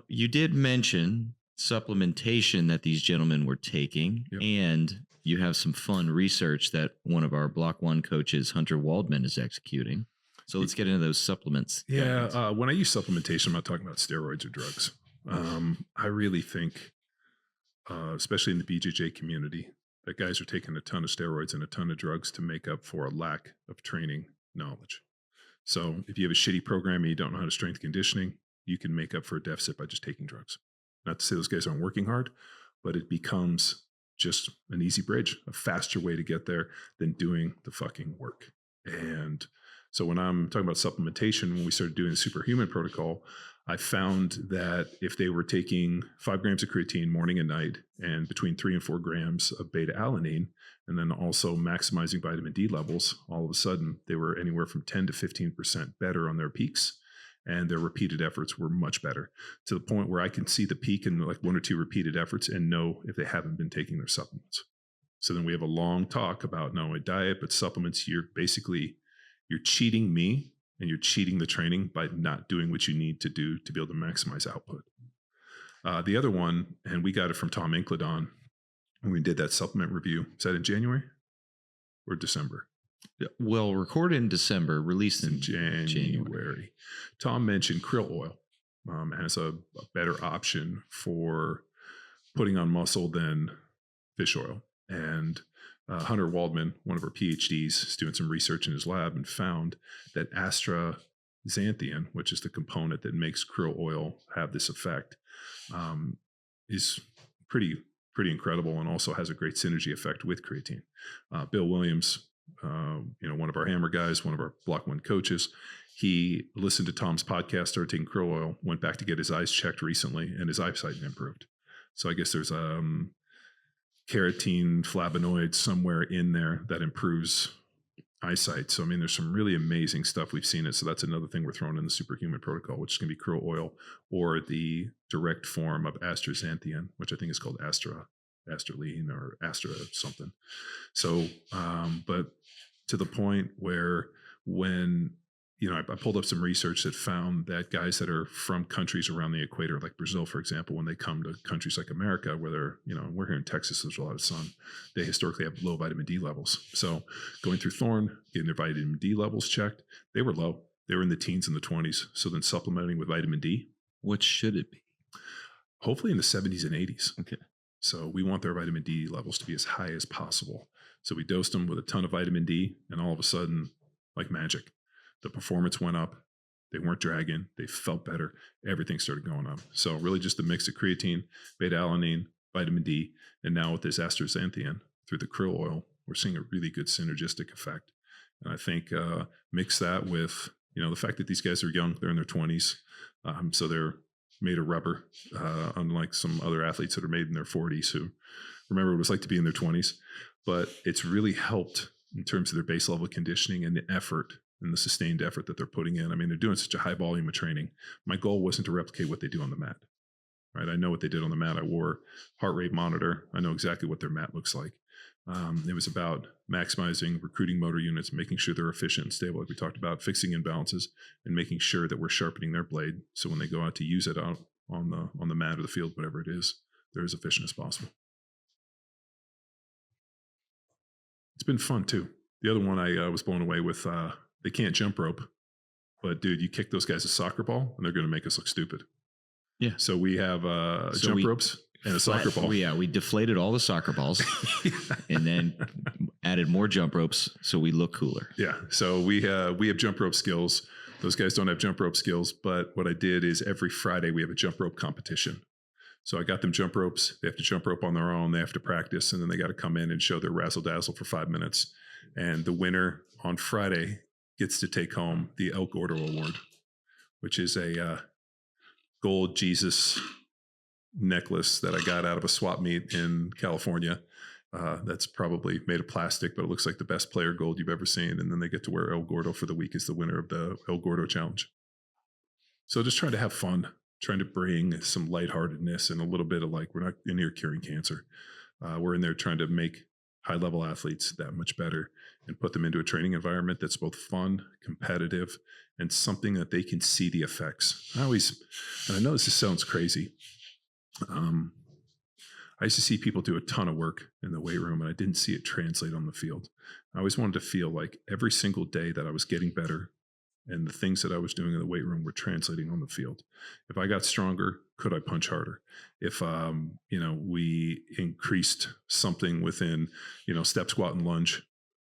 You did mention supplementation that these gentlemen were taking, yep. And you have some fun research that one of our Block 1 coaches, Hunter Waldman, is executing. So let's get into those supplements. Yeah, when I use supplementation, I'm not talking about steroids or drugs. I really think, especially in the BJJ community, that guys are taking a ton of steroids and a ton of drugs to make up for a lack of training knowledge. So if you have a shitty program and you don't know how to strength conditioning, you can make up for a deficit by just taking drugs. Not to say those guys aren't working hard, but it becomes just an easy bridge, a faster way to get there than doing the fucking work. And so when I'm talking about supplementation, when we started doing the superhuman protocol, I found that if they were taking 5 grams of creatine morning and night and between 3 and 4 grams of beta alanine, and then also maximizing vitamin D levels, all of a sudden they were anywhere from 10 to 15% better on their peaks, and their repeated efforts were much better, to the point where I can see the peak in like 1 or 2 repeated efforts and know if they haven't been taking their supplements. So then we have a long talk about not only diet, but supplements. You're cheating me and you're cheating the training by not doing what you need to do to be able to maximize output. The other one, and we got it from Tom Incledon when we did that supplement review. Is that in January or December? Well, recorded in December, released in January. Tom mentioned krill oil as a better option for putting on muscle than fish oil. And Hunter Waldman, one of our PhDs, is doing some research in his lab and found that astaxanthin, which is the component that makes krill oil have this effect, is pretty incredible, and also has a great synergy effect with creatine. Bill Williams, one of our hammer guys, one of our Block 1 coaches, he listened to Tom's podcast, started taking krill oil, went back to get his eyes checked recently, and his eyesight improved. So I guess there's carotene flavonoids somewhere in there that improves eyesight. So, I mean, there's some really amazing stuff we've seen it. So that's another thing we're throwing in the superhuman protocol, which is going to be krill oil or the direct form of astaxanthin, which I think is called astralene or astra something. So, but to the point where when, I pulled up some research that found that guys that are from countries around the equator, like Brazil, for example, when they come to countries like America, where they're, we're here in Texas, there's a lot of sun, they historically have low vitamin D levels. So going through Thorne, getting their vitamin D levels checked, they were low. They were in the teens and the 20s. So then supplementing with vitamin D. What should it be? Hopefully in the 70s and 80s. Okay. So we want their vitamin D levels to be as high as possible. So we dosed them with a ton of vitamin D, and all of a sudden, like magic, the performance went up. They weren't dragging. They felt better. Everything started going up. So really just a mix of creatine, beta-alanine, vitamin D, and now with this astaxanthin through the krill oil, we're seeing a really good synergistic effect. And I think mix that with, the fact that these guys are young, they're in their 20s. So they're made of rubber, unlike some other athletes that are made in their 40s who remember what it was like to be in their 20s. But it's really helped in terms of their base level conditioning and the effort and the sustained effort that they're putting in. I mean, they're doing such a high volume of training. My goal wasn't to replicate what they do on the mat, right? I know what they did on the mat. I wore heart rate monitor. I know exactly what their mat looks like. It was about maximizing recruiting motor units, making sure they're efficient and stable, like we talked about, fixing imbalances, and making sure that we're sharpening their blade. So when they go out to use it out on the mat or the field, whatever it is, they're as efficient as possible. It's been fun too. The other one I was blown away with, they can't jump rope, but dude, you kick those guys a soccer ball and they're going to make us look stupid. Yeah. So we have jump ropes and a soccer ball. Yeah, we deflated all the soccer balls and then added more jump ropes so we look cooler. Yeah. So we have jump rope skills. Those guys don't have jump rope skills, but what I did is every Friday we have a jump rope competition. So I got them jump ropes. They have to jump rope on their own. They have to practice, and then they got to come in and show their razzle dazzle for 5 minutes. And the winner on Friday gets to take home the El Gordo Award, which is a gold Jesus necklace that I got out of a swap meet in California. That's probably made of plastic, but it looks like the best player gold you've ever seen. And then they get to wear El Gordo for the week as the winner of the El Gordo Challenge. So just trying to have fun, trying to bring some lightheartedness and a little bit of like, we're not in here curing cancer. We're in there trying to make high-level athletes that much better and put them into a training environment that's both fun, competitive, and something that they can see the effects. And I know this sounds crazy. I used to see people do a ton of work in the weight room, and I didn't see it translate on the field. I always wanted to feel like every single day that I was getting better and the things that I was doing in the weight room were translating on the field. If I got stronger, could I punch harder? If, we increased something within, step, squat, and lunge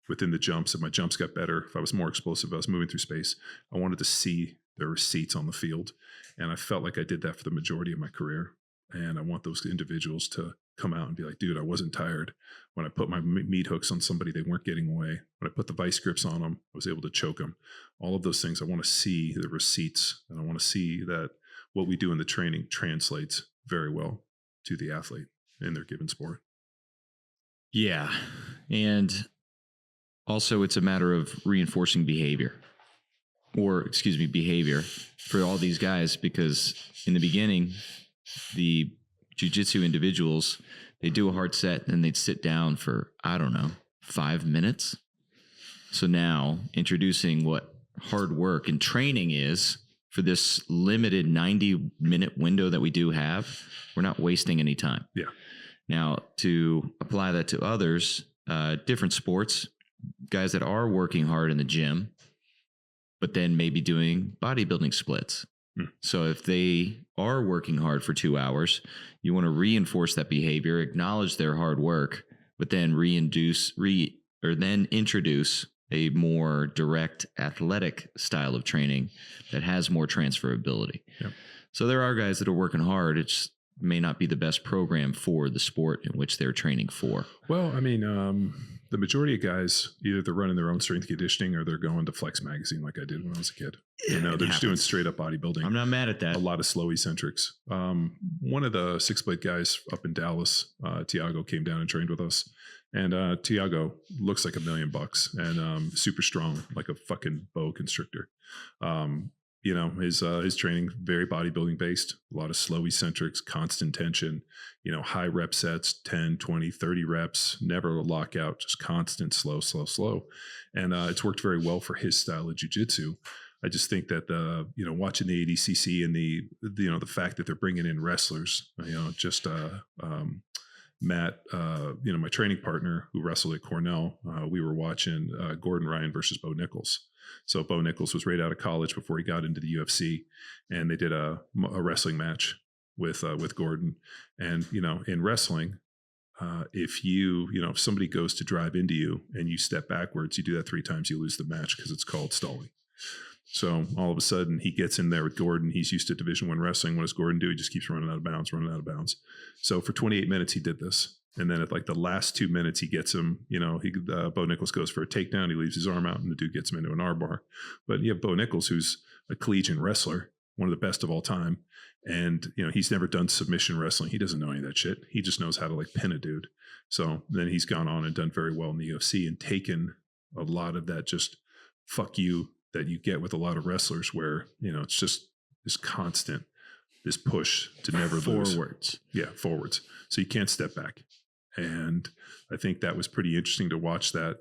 within the jumps, if my jumps got better, if I was more explosive, I was moving through space, I wanted to see the receipts on the field. And I felt like I did that for the majority of my career. And I want those individuals to come out and be like, dude, I wasn't tired. When I put my meat hooks on somebody, they weren't getting away. When I put the vice grips on them, I was able to choke them. All of those things, I want to see the receipts, and I want to see that what we do in the training translates very well to the athlete in their given sport. Yeah. And also it's a matter of reinforcing behavior for all these guys, because in the beginning, the jiu-jitsu individuals, they do a hard set and they'd sit down for, 5 minutes. So now introducing what hard work and training is for this limited 90-minute window that we do have. We're not wasting any time. Yeah. Now, to apply that to others, different sports, guys that are working hard in the gym, but then maybe doing bodybuilding splits. So if they are working hard for 2 hours, you want to reinforce that behavior, acknowledge their hard work, but then introduce a more direct athletic style of training that has more transferability. Yep. So there are guys that are working hard. It may not be the best program for the sport in which they're training for. Well, I mean, the majority of guys, either they're running their own strength conditioning or they're going to Flex Magazine like I did when I was a kid. They're just doing straight up bodybuilding. I'm not mad at that. A lot of slow eccentrics. One of the 6-plate guys up in Dallas, Tiago, came down and trained with us. And Tiago looks like $1 million and super strong, like a fucking boa constrictor. His training very bodybuilding based, a lot of slow eccentrics, constant tension, high rep sets, 10, 20, 30 reps, never a lockout, just constant slow. And it's worked very well for his style of jiu-jitsu. I just think that watching the ADCC and the fact that they're bringing in wrestlers, Matt, my training partner who wrestled at Cornell, we were watching Gordon Ryan versus Bo Nichols. So Bo Nichols was right out of college before he got into the UFC, and they did a wrestling match with Gordon. And in wrestling, if somebody goes to drive into you and you step backwards, you do that 3 times, you lose the match because it's called stalling. So all of a sudden he gets in there with Gordon. He's used to Division I wrestling. What does Gordon do? He just keeps running out of bounds. So for 28 minutes, he did this. And then at like the last 2 minutes, he gets him, Bo Nichols goes for a takedown. He leaves his arm out and the dude gets him into an arm bar. But you have Bo Nichols, who's a collegiate wrestler, one of the best of all time. And, he's never done submission wrestling. He doesn't know any of that shit. He just knows how to pin a dude. So then he's gone on and done very well in the UFC and taken a lot of that just fuck you that you get with a lot of wrestlers where, it's just this constant, this push to never lose. Forwards. Yeah, forwards. So you can't step back. And I think that was pretty interesting to watch that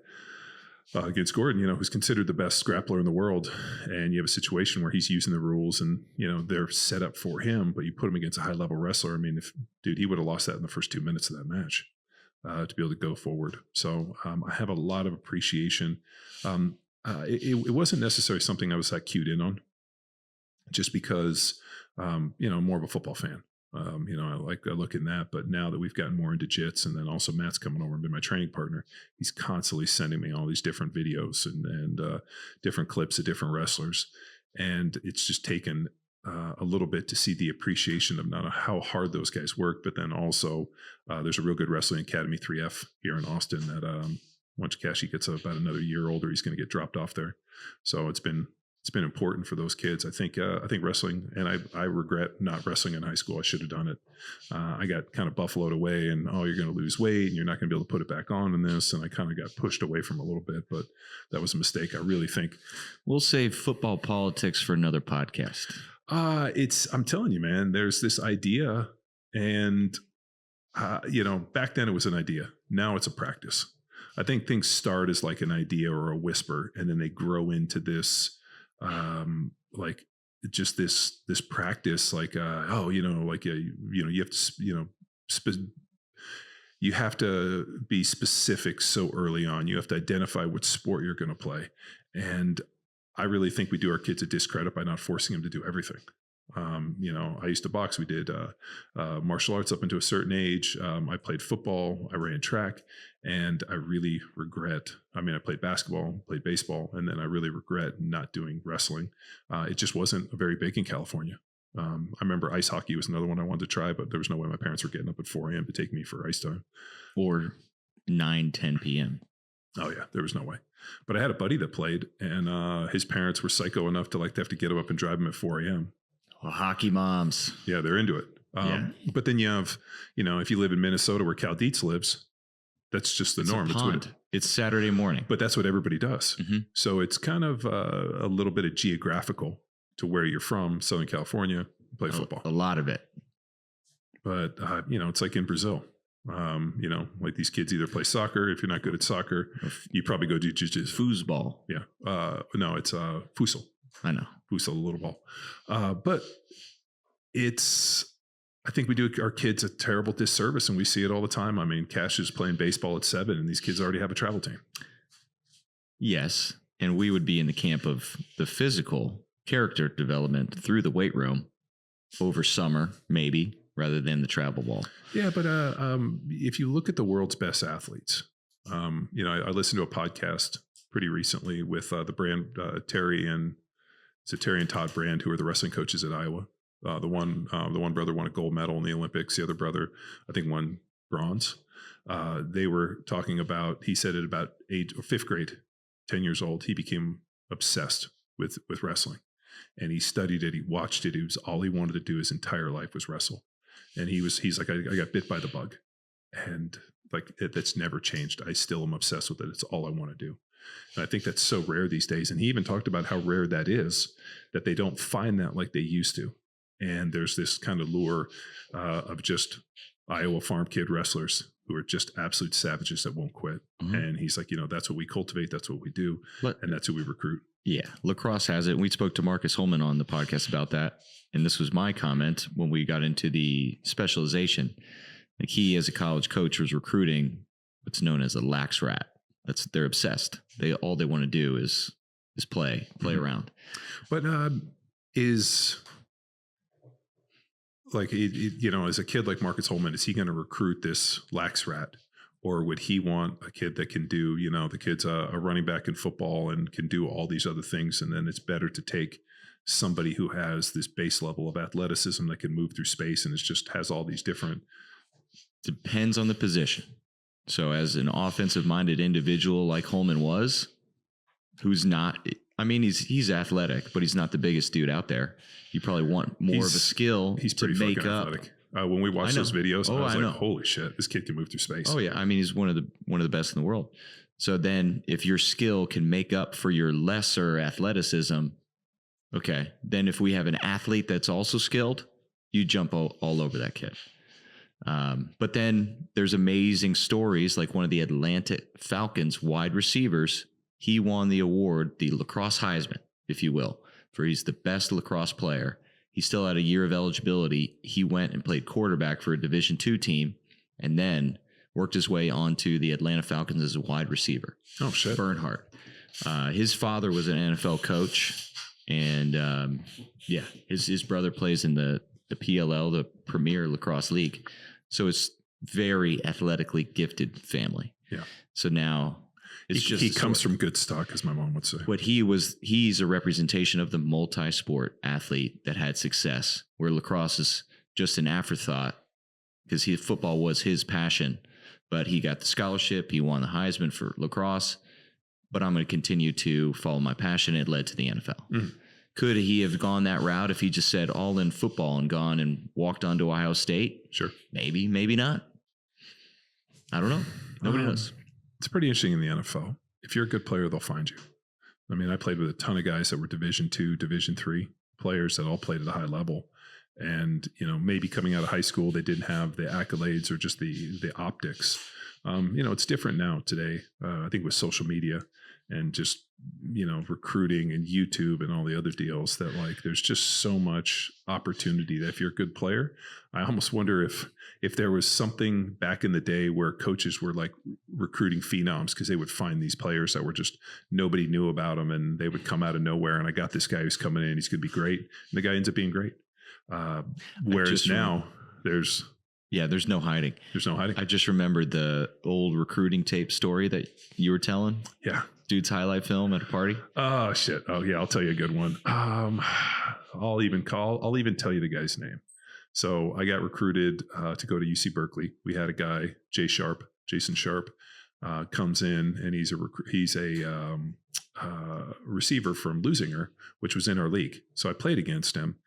against Gordon, who's considered the best grappler in the world. And you have a situation where he's using the rules and, they're set up for him, but you put him against a high level wrestler. I mean, he would have lost that in the first 2 minutes of that match to be able to go forward. So I have a lot of appreciation. It wasn't necessarily something I was that cued in on just because, I'm more of a football fan. I look in that, but now that we've gotten more into jits and then also Matt's coming over and been my training partner, he's constantly sending me all these different videos and different clips of different wrestlers. And it's just taken a little bit to see the appreciation of not how hard those guys work, but then also there's a real good wrestling academy 3F here in Austin that once Kashi gets about another year older, he's going to get dropped off there. So it's been important for those kids. I think wrestling, and I regret not wrestling in high school. I should have done it. I got kind of buffaloed away and, you're going to lose weight and you're not going to be able to put it back on in this. And I kind of got pushed away from a little bit, but that was a mistake. I really think we'll save football politics for another podcast. I'm telling you, man, there's this idea and, back then it was an idea. Now it's a practice. I think things start as like an idea or a whisper, and then they grow into this, just this practice, you have to, you have to be specific so early on. You have to identify what sport you're going to play. And I really think we do our kids a discredit by not forcing them to do everything. I used to box. We did martial arts up until a certain age. I played football. I ran track. And I really regret, I played basketball, played baseball, and then I really regret not doing wrestling. It just wasn't very big in California. I remember ice hockey was another one I wanted to try, but there was no way my parents were getting up at 4 a.m. to take me for ice time. Or 9-10 p.m. Oh, yeah, there was no way. But I had a buddy that played, and his parents were psycho enough to have to get him up and drive him at 4 a.m. Well, hockey moms. Yeah, they're into it. But then you have, if you live in Minnesota where Cal Dietz lives, that's just the norm. It's Saturday morning. But that's what everybody does. Mm-hmm. So it's kind of a little bit of geographical to where you're from, Southern California, play football. A lot of it. But, it's like in Brazil. You know, like these kids either play soccer. If you're not good at soccer, you probably go do jiu-jitsu. Foosball. Yeah. No, it's futsal. I know. Futsal, a little ball. But I think we do our kids a terrible disservice, and we see it all the time. I mean, Cash is playing baseball at 7, and these kids already have a travel team. Yes. And we would be in the camp of the physical character development through the weight room over summer, maybe, rather than the travel ball. Yeah, but if you look at the world's best athletes, you know, I listened to a podcast pretty recently with the brand Terry and Todd Brand, who are the wrestling coaches at Iowa. The one brother won a gold medal in the Olympics. The other brother, I think, won bronze. They were talking about. He said at about 5th grade, 10 years old, he became obsessed with wrestling, and he studied it. He watched it. It was all he wanted to do his entire life was wrestle. And he's like, I got bit by the bug, and like that's never changed. I still am obsessed with it. It's all I want to do. And I think that's so rare these days. And he even talked about how rare that is, that they don't find that like they used to. And there's this kind of lure of just Iowa farm kid wrestlers who are just absolute savages that won't quit. Mm-hmm. And he's like, you know, that's what we cultivate. That's what we do. And that's who we recruit. Yeah. Lacrosse has it. We spoke to Marcus Holman on the podcast about that. And this was my comment when we got into the specialization. Like he, as a college coach, was recruiting what's known as a lax rat. They're obsessed. All they want to do is play mm-hmm. around. But is like, you know, as a kid like Marcus Holman, is he going to recruit this lax rat? Or would he want a kid that can do, you know, the kid's a running back in football and can do all these other things. And then it's better to take somebody who has this base level of athleticism that can move through space and has all these different. Depends on the position. So as an offensive minded individual like Holman was, who's not, I mean, he's athletic, but he's not the biggest dude out there. You probably want more of a skill to make up. Athletic. When we watched those videos, I was like, holy shit, this kid can move through space. Oh yeah. I mean, he's one of the best in the world. So then if your skill can make up for your lesser athleticism, okay, then if we have an athlete that's also skilled, you jump all over that kid. But then there's amazing stories like one of the Atlanta Falcons wide receivers. He won the award, the lacrosse Heisman, if you will, for he's the best lacrosse player. He still had a year of eligibility. He went and played quarterback for a Division II team and then worked his way onto the Atlanta Falcons as a wide receiver. Oh, shit. Bernhardt. His father was an NFL coach. And, his brother plays in the PLL, the Premier Lacrosse League. So it's very athletically gifted family. Yeah. So now he comes from good stock, as my mom would say. But he's a representation of the multi-sport athlete that had success, where lacrosse is just an afterthought because football was his passion. But he got the scholarship. He won the Heisman for lacrosse. But I'm going to continue to follow my passion. It led to the NFL. Mm. Could he have gone that route if he just said all in football and gone and walked on to Ohio State? Sure. Maybe, maybe not. I don't know. Nobody knows. It's pretty interesting in the NFL. If you're a good player, they'll find you. I mean, I played with a ton of guys that were Division II, Division III players that all played at a high level. And, you know, maybe coming out of high school, they didn't have the accolades or just the optics. You know, it's different now today. I think with social media and just, you know, recruiting and YouTube and all the other deals that like, there's just so much opportunity that if you're a good player, I almost wonder if there was something back in the day where coaches were like recruiting phenoms because they would find these players that were just, nobody knew about them and they would come out of nowhere. And I got this guy who's coming in, he's going to be great. And the guy ends up being great. Whereas now there's no hiding. There's no hiding. I just remembered the old recruiting tape story that you were telling. Yeah. Dude's highlight film at a party. Oh shit. Oh yeah. I'll tell you a good one. I'll even tell you the guy's name. So I got recruited to go to UC Berkeley. We had a guy, Jason Sharp, comes in and he's a receiver from Lusinger, which was in our league. So I played against him.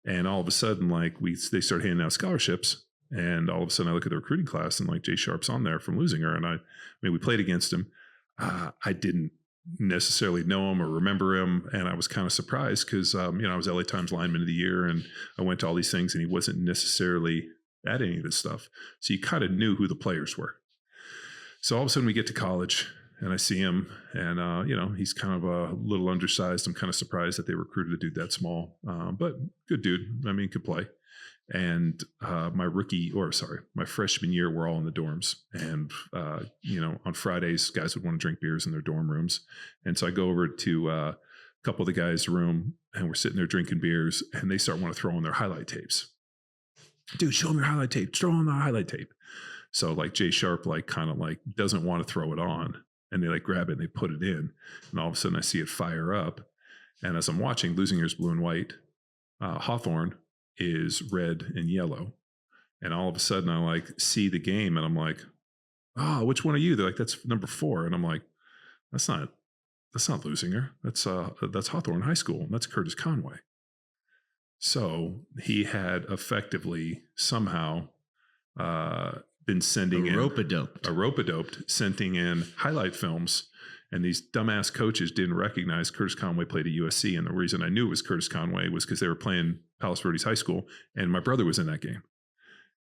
And all of a sudden, like they start handing out scholarships, and all of a sudden I look at the recruiting class, and like Jay Sharp's on there from Lusinger, and I mean we played against him. I didn't necessarily know him or remember him, and I was kind of surprised because you know I was LA Times Lineman of the Year, and I went to all these things, and he wasn't necessarily at any of this stuff. So you kind of knew who the players were. So all of a sudden we get to college and I see him and, he's kind of a little undersized. I'm kind of surprised that they recruited a dude that small, but good dude. I mean, could play. And my freshman year, we're all in the dorms. And, on Fridays, guys would want to drink beers in their dorm rooms. And so I go over to a couple of the guys' room and we're sitting there drinking beers and they start want to throw on their highlight tapes. Dude, show them your highlight tape. Throw on the highlight tape. So like Jay Sharp, doesn't want to throw it on. And they grab it and they put it in. And all of a sudden I see it fire up. And as I'm watching, Lusinger's blue and white, Hawthorne is red and yellow. And all of a sudden I see the game and I'm like, oh, which one are you? They're like, that's number 4. And I'm like, that's not Lusinger. That's Hawthorne High School. And that's Curtis Conway. So he had effectively somehow been sending in rope-a-doped, sending in highlight films. And these dumbass coaches didn't recognize Curtis Conway played at USC. And the reason I knew it was Curtis Conway was because they were playing Palos Verdes High School and my brother was in that game.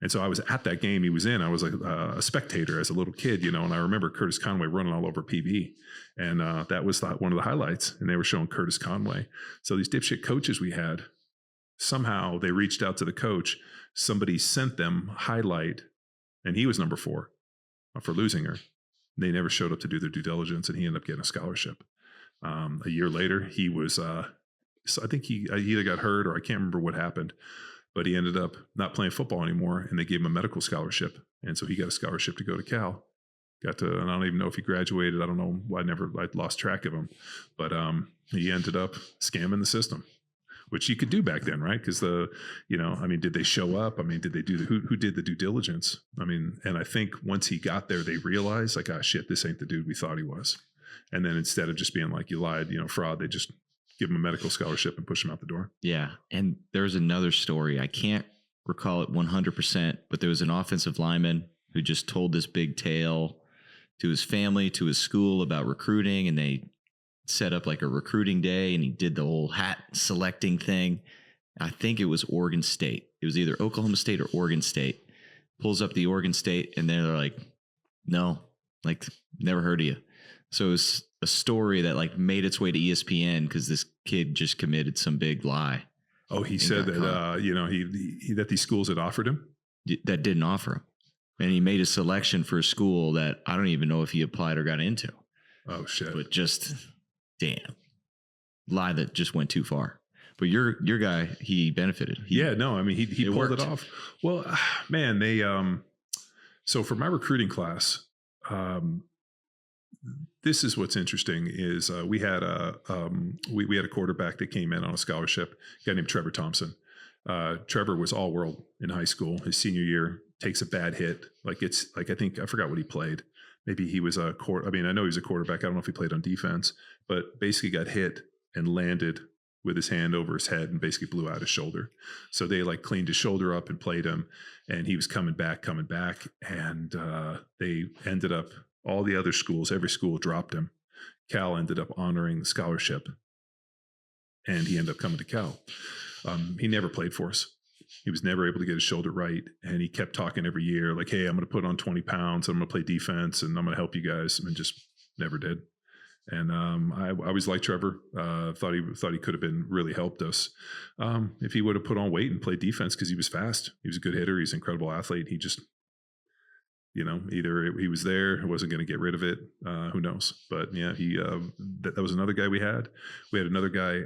And so I was at that game he was in. I was a spectator as a little kid, and I remember Curtis Conway running all over PB. And that was one of the highlights. And they were showing Curtis Conway. So these dipshit coaches we had, somehow they reached out to the coach. Somebody sent them highlight and he was number 4 for Lusinger. They never showed up to do their due diligence and he ended up getting a scholarship. A year later, he was, so I think he either got hurt or I can't remember what happened, but he ended up not playing football anymore and they gave him a medical scholarship. And so he got a scholarship to go to Cal. And I don't even know if he graduated. I don't know. I lost track of him, but he ended up scamming the system, which you could do back then, right? Because did they show up? I mean, did they do who did the due diligence? I mean, and I think once he got there, they realized shit, this ain't the dude we thought he was. And then instead of just being like, you lied, fraud, they just give him a medical scholarship and push him out the door. Yeah. And there's another story. I can't recall it 100%, but there was an offensive lineman who just told this big tale to his family, to his school about recruiting. And they set up a recruiting day and he did the whole hat selecting thing. I think it was Oregon State. It was either Oklahoma State or Oregon State. Pulls up the Oregon State and they're like, no, never heard of you. So it was a story that made its way to ESPN because this kid just committed some big lie. Oh, he said that, he that these schools had offered him? That didn't offer him. And he made a selection for a school that I don't even know if he applied or got into. Oh, shit. But just... damn, lie that just went too far. But your guy, he benefited. He pulled it off. Well, man, they so for my recruiting class, this is what's interesting is we had a quarterback that came in on a scholarship, a guy named Trevor Thompson. Trevor was all world in high school. His senior year takes a bad hit. I forgot what he played. Maybe he was I know he was a quarterback. I don't know if he played on defense, but basically got hit and landed with his hand over his head and basically blew out his shoulder. So they cleaned his shoulder up and played him and he was coming back. And they ended up, all the other schools, every school dropped him. Cal ended up honoring the scholarship and he ended up coming to Cal. He never played for us. He was never able to get his shoulder right. And he kept talking every year, hey, I'm going to put on 20 pounds. I'm going to play defense and I'm going to help you guys. And just never did. And I always liked Trevor. Thought he could have been really helped us if he would have put on weight and played defense because he was fast. He was a good hitter. He's an incredible athlete. He just, either he was there, he wasn't going to get rid of it. Who knows? But yeah, that was another guy we had. We had another guy,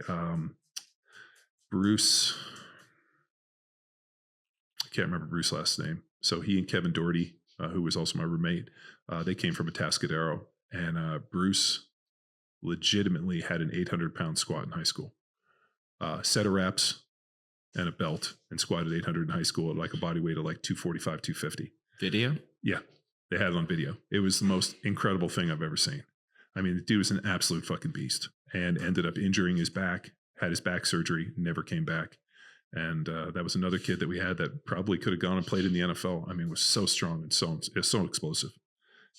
Bruce. I can't remember Bruce's last name. So he and Kevin Doherty, who was also my roommate, they came from Atascadero, and Bruce legitimately had an 800-pound squat in high school. Set of reps and a belt, and squatted 800 in high school at a body weight of 245, 250. Video? Yeah, they had it on video. It was the most incredible thing I've ever seen. I mean, the dude was an absolute fucking beast and ended up injuring his back, had his back surgery, never came back. And that was another kid that we had that probably could have gone and played in the NFL. I mean, was so strong and so explosive,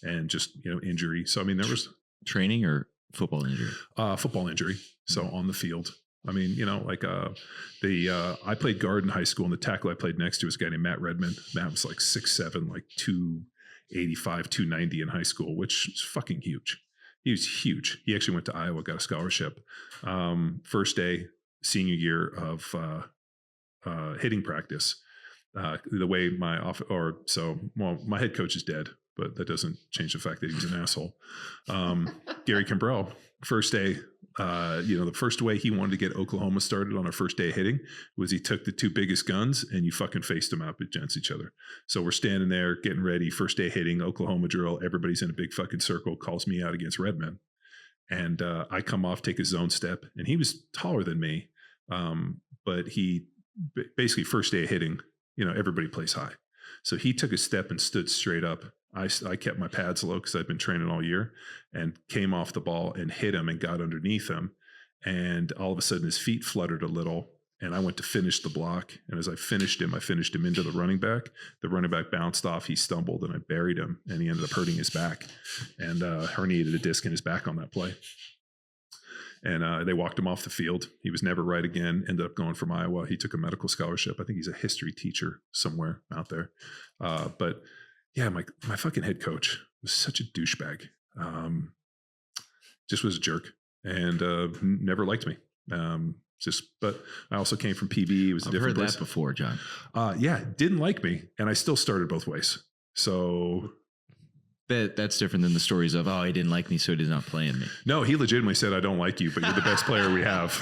and just injury. So I mean, there was training or football injury. Football injury. So on the field, I mean, I played guard in high school, and the tackle I played next to was a guy named Matt Redmond. Matt was like 6'7", like 285, 290 in high school, which is fucking huge. He was huge. He actually went to Iowa, got a scholarship. First day, senior year of hitting practice. The way my head coach is dead, but that doesn't change the fact that he was an asshole. Gary Kimbrell, first day, the first way he wanted to get Oklahoma started on our first day of hitting was he took the two biggest guns and you fucking faced them out against each other. So we're standing there getting ready, first day hitting, Oklahoma drill. Everybody's in a big fucking circle, calls me out against Redmond. And I come off, take a zone step, and he was taller than me. But he basically first day of hitting, everybody plays high. So he took a step and stood straight up. I kept my pads low because I'd been training all year, and came off the ball and hit him and got underneath him. And all of a sudden his feet fluttered a little, and I went to finish the block. And as I finished him into the running back. The running back bounced off. He stumbled, and I buried him, and he ended up hurting his back and herniated a disc in his back on that play. And they walked him off the field. He was never right again. Ended up going from Iowa. He took a medical scholarship. I think he's a history teacher somewhere out there. But yeah, my fucking head coach was such a douchebag. Just was a jerk, and never liked me. But I also came from PB. It was a different heard place. that before, John. Yeah, didn't like me, and I still started both ways. So that's different than the stories of, he didn't like me, so he did not play in me. No, he legitimately said, I don't like you, but you're the best player we have.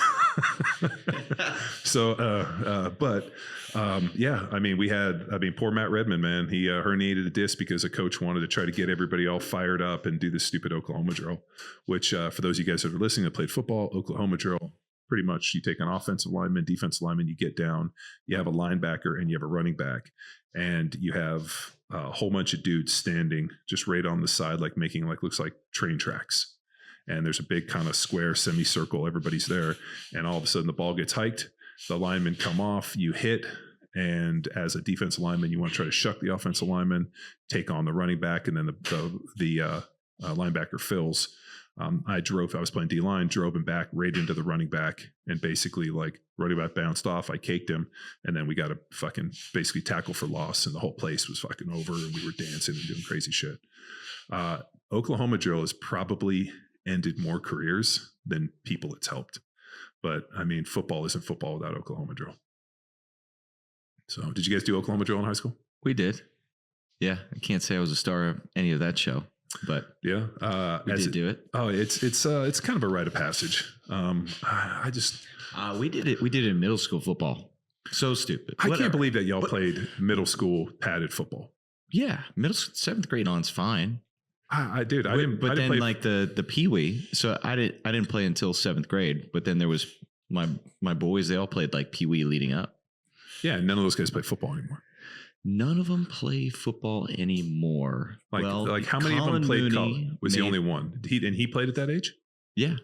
Poor Matt Redmond, man. He herniated a disc because a coach wanted to try to get everybody all fired up and do this stupid Oklahoma drill, which for those of you guys that are listening that played football, Oklahoma drill, pretty much you take an offensive lineman, defensive lineman, you get down, you have a linebacker, and you have a running back, and you have a whole bunch of dudes standing just right on the side, like making looks like train tracks. And there's a big kind of square semicircle. Everybody's there. And all of a sudden the ball gets hiked. The linemen come off, you hit. And as a defensive lineman, you want to try to shuck the offensive lineman, take on the running back. And then the linebacker fills. I was playing D-line, drove him back right into the running back, and basically running back bounced off. I caked him, and then we got a fucking basically tackle for loss, and the whole place was fucking over, and we were dancing and doing crazy shit. Oklahoma drill has probably ended more careers than people it's helped. But I mean, football isn't football without Oklahoma drill. So did you guys do Oklahoma drill in high school? We did. Yeah. I can't say I was a star of any of that show. But yeah, we did do it. Oh, it's kind of a rite of passage. We did it. We did it in middle school football. So stupid. I can't believe that y'all played middle school padded football. Yeah, seventh grade on's fine. I didn't. But then play the peewee. So I didn't play until seventh grade. But then there was my boys. They all played like peewee leading up. Yeah, none of those guys play football anymore. None of them play football anymore. Like how many Colin of them played college? Was the only one? He played at that age? Yeah.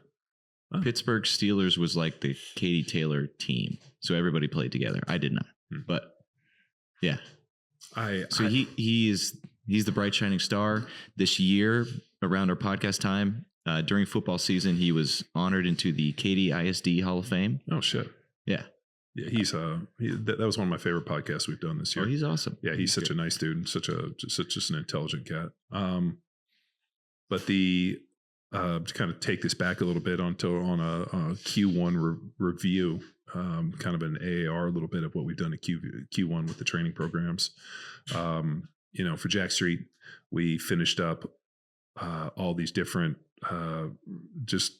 Oh. Pittsburgh Steelers was like the Katie Taylor team. So everybody played together. I did not. But yeah. He's the bright shining star. This year, around our podcast time, during football season, he was honored into the Katy ISD Hall of Fame. Oh shit. Yeah. Yeah, that was one of my favorite podcasts we've done this year. Oh, he's awesome. Yeah, he's such a nice dude and such an intelligent cat. But to kind of take this back a little bit on a Q1 review, kind of an AAR a little bit of what we've done at Q1 with the training programs. For Jack Street, we finished up all these different just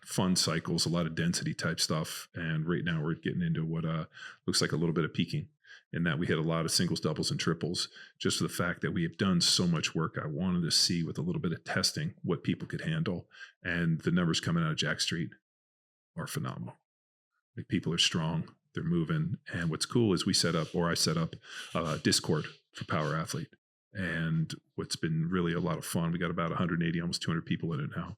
fun cycles, a lot of density type stuff. And right now we're getting into what looks like a little bit of peaking, in that we hit a lot of singles, doubles, and triples, just for the fact that we have done so much work. I wanted to see with a little bit of testing what people could handle. And the numbers coming out of Jack Street are phenomenal. Like, people are strong, they're moving. And what's cool is I set up Discord for Power Athlete. And what's been really a lot of fun, we got about 180, almost 200 people in it now.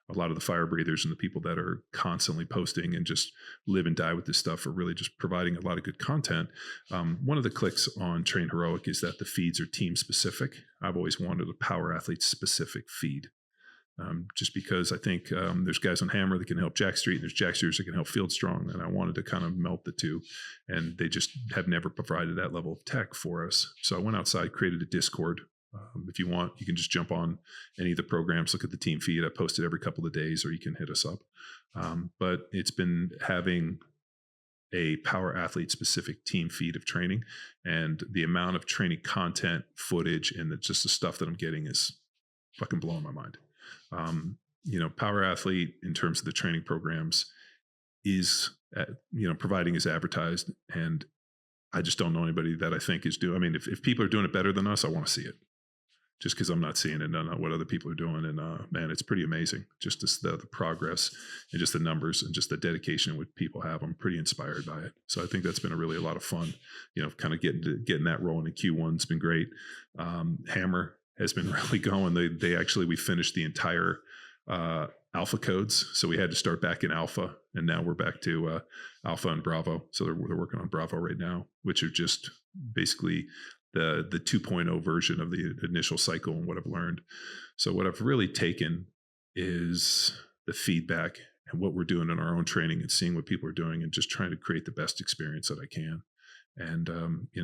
A lot of the fire breathers and the people that are constantly posting and just live and die with this stuff are really just providing a lot of good content. One of the clicks on Train Heroic is that the feeds are team specific. I've always wanted a Power Athlete specific feed. just because I think there's guys on Hammer that can help Jack Street, and there's Jack Streeters that can help Field Strong, and I wanted to kind of melt the two, and they just have never provided that level of tech for us. So I went outside, created a Discord. If you want, you can just jump on any of the programs, look at the team feed. I post it every couple of days, or you can hit us up. But it's been having a power athlete specific team feed of training, and the amount of training content, footage, and just the stuff that I'm getting is fucking blowing my mind. Power athlete in terms of the training programs is, providing as advertised, and I just don't know anybody that I think is doing. I mean, if people are doing it better than us, I want to see it. Just because I'm not seeing it, and I know what other people are doing, and man, it's pretty amazing. Just the progress, and just the numbers, and just the dedication which people have. I'm pretty inspired by it. So I think that's been a lot of fun. Kind of getting that rolling in Q1's been great. Hammer has been really going. We finished the entire alpha codes, so we had to start back in alpha, and now we're back to alpha and Bravo. So they're working on Bravo right now, which are just basically the 2.0 version of the initial cycle and what I've learned. So what I've really taken is the feedback and what we're doing in our own training, and seeing what people are doing, and just trying to create the best experience that I can. And,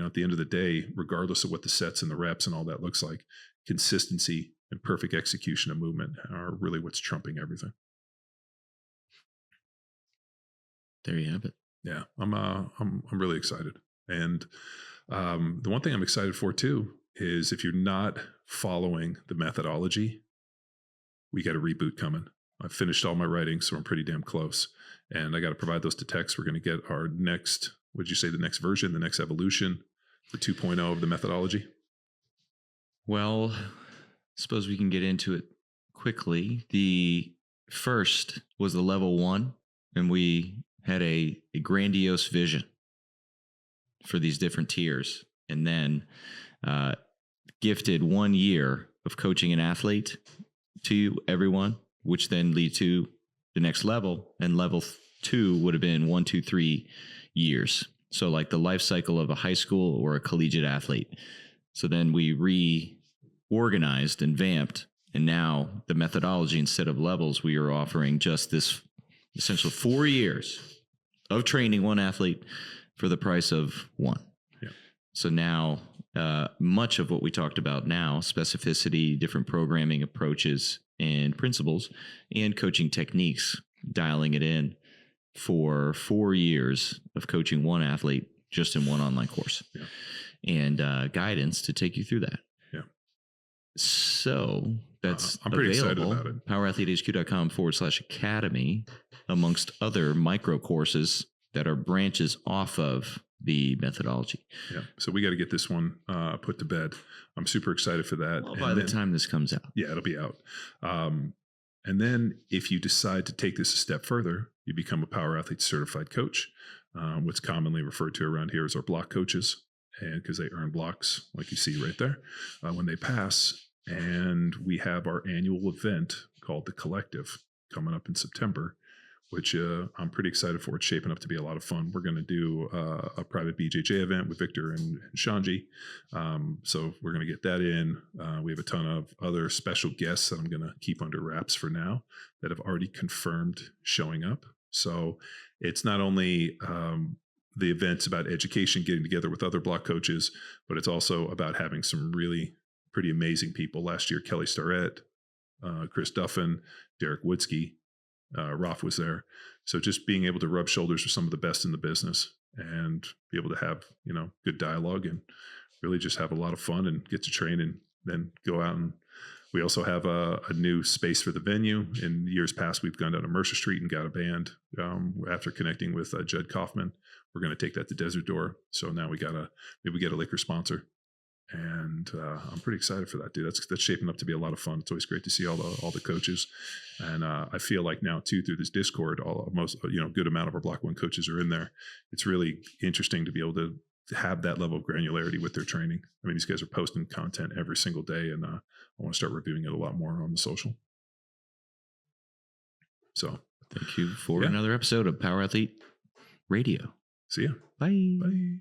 at the end of the day, regardless of what the sets and the reps and all that looks like, consistency and perfect execution of movement are really what's trumping everything. There you have it. Yeah, I'm really excited. And the one thing I'm excited for too is, if you're not following the methodology, we got a reboot coming. I've finished all my writing, so I'm pretty damn close. And I got to provide those to techs. We're going to get our next, the next version, the next evolution, the 2.0 of the methodology. Well, I suppose we can get into it quickly. The first was the level 1, and we had a grandiose vision for these different tiers, and then gifted 1 year of coaching an athlete to everyone, which then lead to the next level, and level 2 would have been 1, 2, 3 years. So like the life cycle of a high school or a collegiate athlete. So then we reorganized and vamped, and now the methodology, instead of levels, we are offering just this essential 4 years of training one athlete for the price of one. Yeah. So now much of what we talked about now, specificity, different programming approaches and principles, and coaching techniques, dialing it in for 4 years of coaching one athlete just in one online course. Yeah. And guidance to take you through that. Yeah. So that's I'm pretty excited available. about it. PowerAthleteHQ.com/academy, amongst other micro courses that are branches off of the methodology. Yeah. So we got to get this one put to bed. I'm super excited for that. Well, by the time this comes out. Yeah, it'll be out. And then if you decide to take this a step further, you become a Power Athlete certified coach. What's commonly referred to around here as our block coaches, and because they earn blocks like you see right there when they pass. And we have our annual event called The Collective coming up in September, which I'm pretty excited for. It's shaping up to be a lot of fun. We're going to do a private BJJ event with Victor and Shanji. So we're going to get that in. We have a ton of other special guests that I'm going to keep under wraps for now that have already confirmed showing up. So it's not only the events about education, getting together with other block coaches, but it's also about having some really pretty amazing people. Last year, Kelly Starrett, Chris Duffin, Derek Woodsky, Roth was there. So just being able to rub shoulders with some of the best in the business and be able to have, good dialogue and really just have a lot of fun and get to train and then go out. And we also have a new space for the venue. In years past, we've gone down to Mercer Street and got a band. After connecting with Judd Kaufman, we're going to take that to Desert Door. So now maybe get a liquor sponsor. And I'm pretty excited for that, dude. That's shaping up to be a lot of fun. It's always great to see all the coaches, and I feel like now too, through this Discord, good amount of our Block 1 coaches are in there. It's really interesting to be able to have that level of granularity with their training. I mean, these guys are posting content every single day, and I want to start reviewing it a lot more on the social. So thank you for another episode of Power Athlete Radio. See ya. Bye. Bye.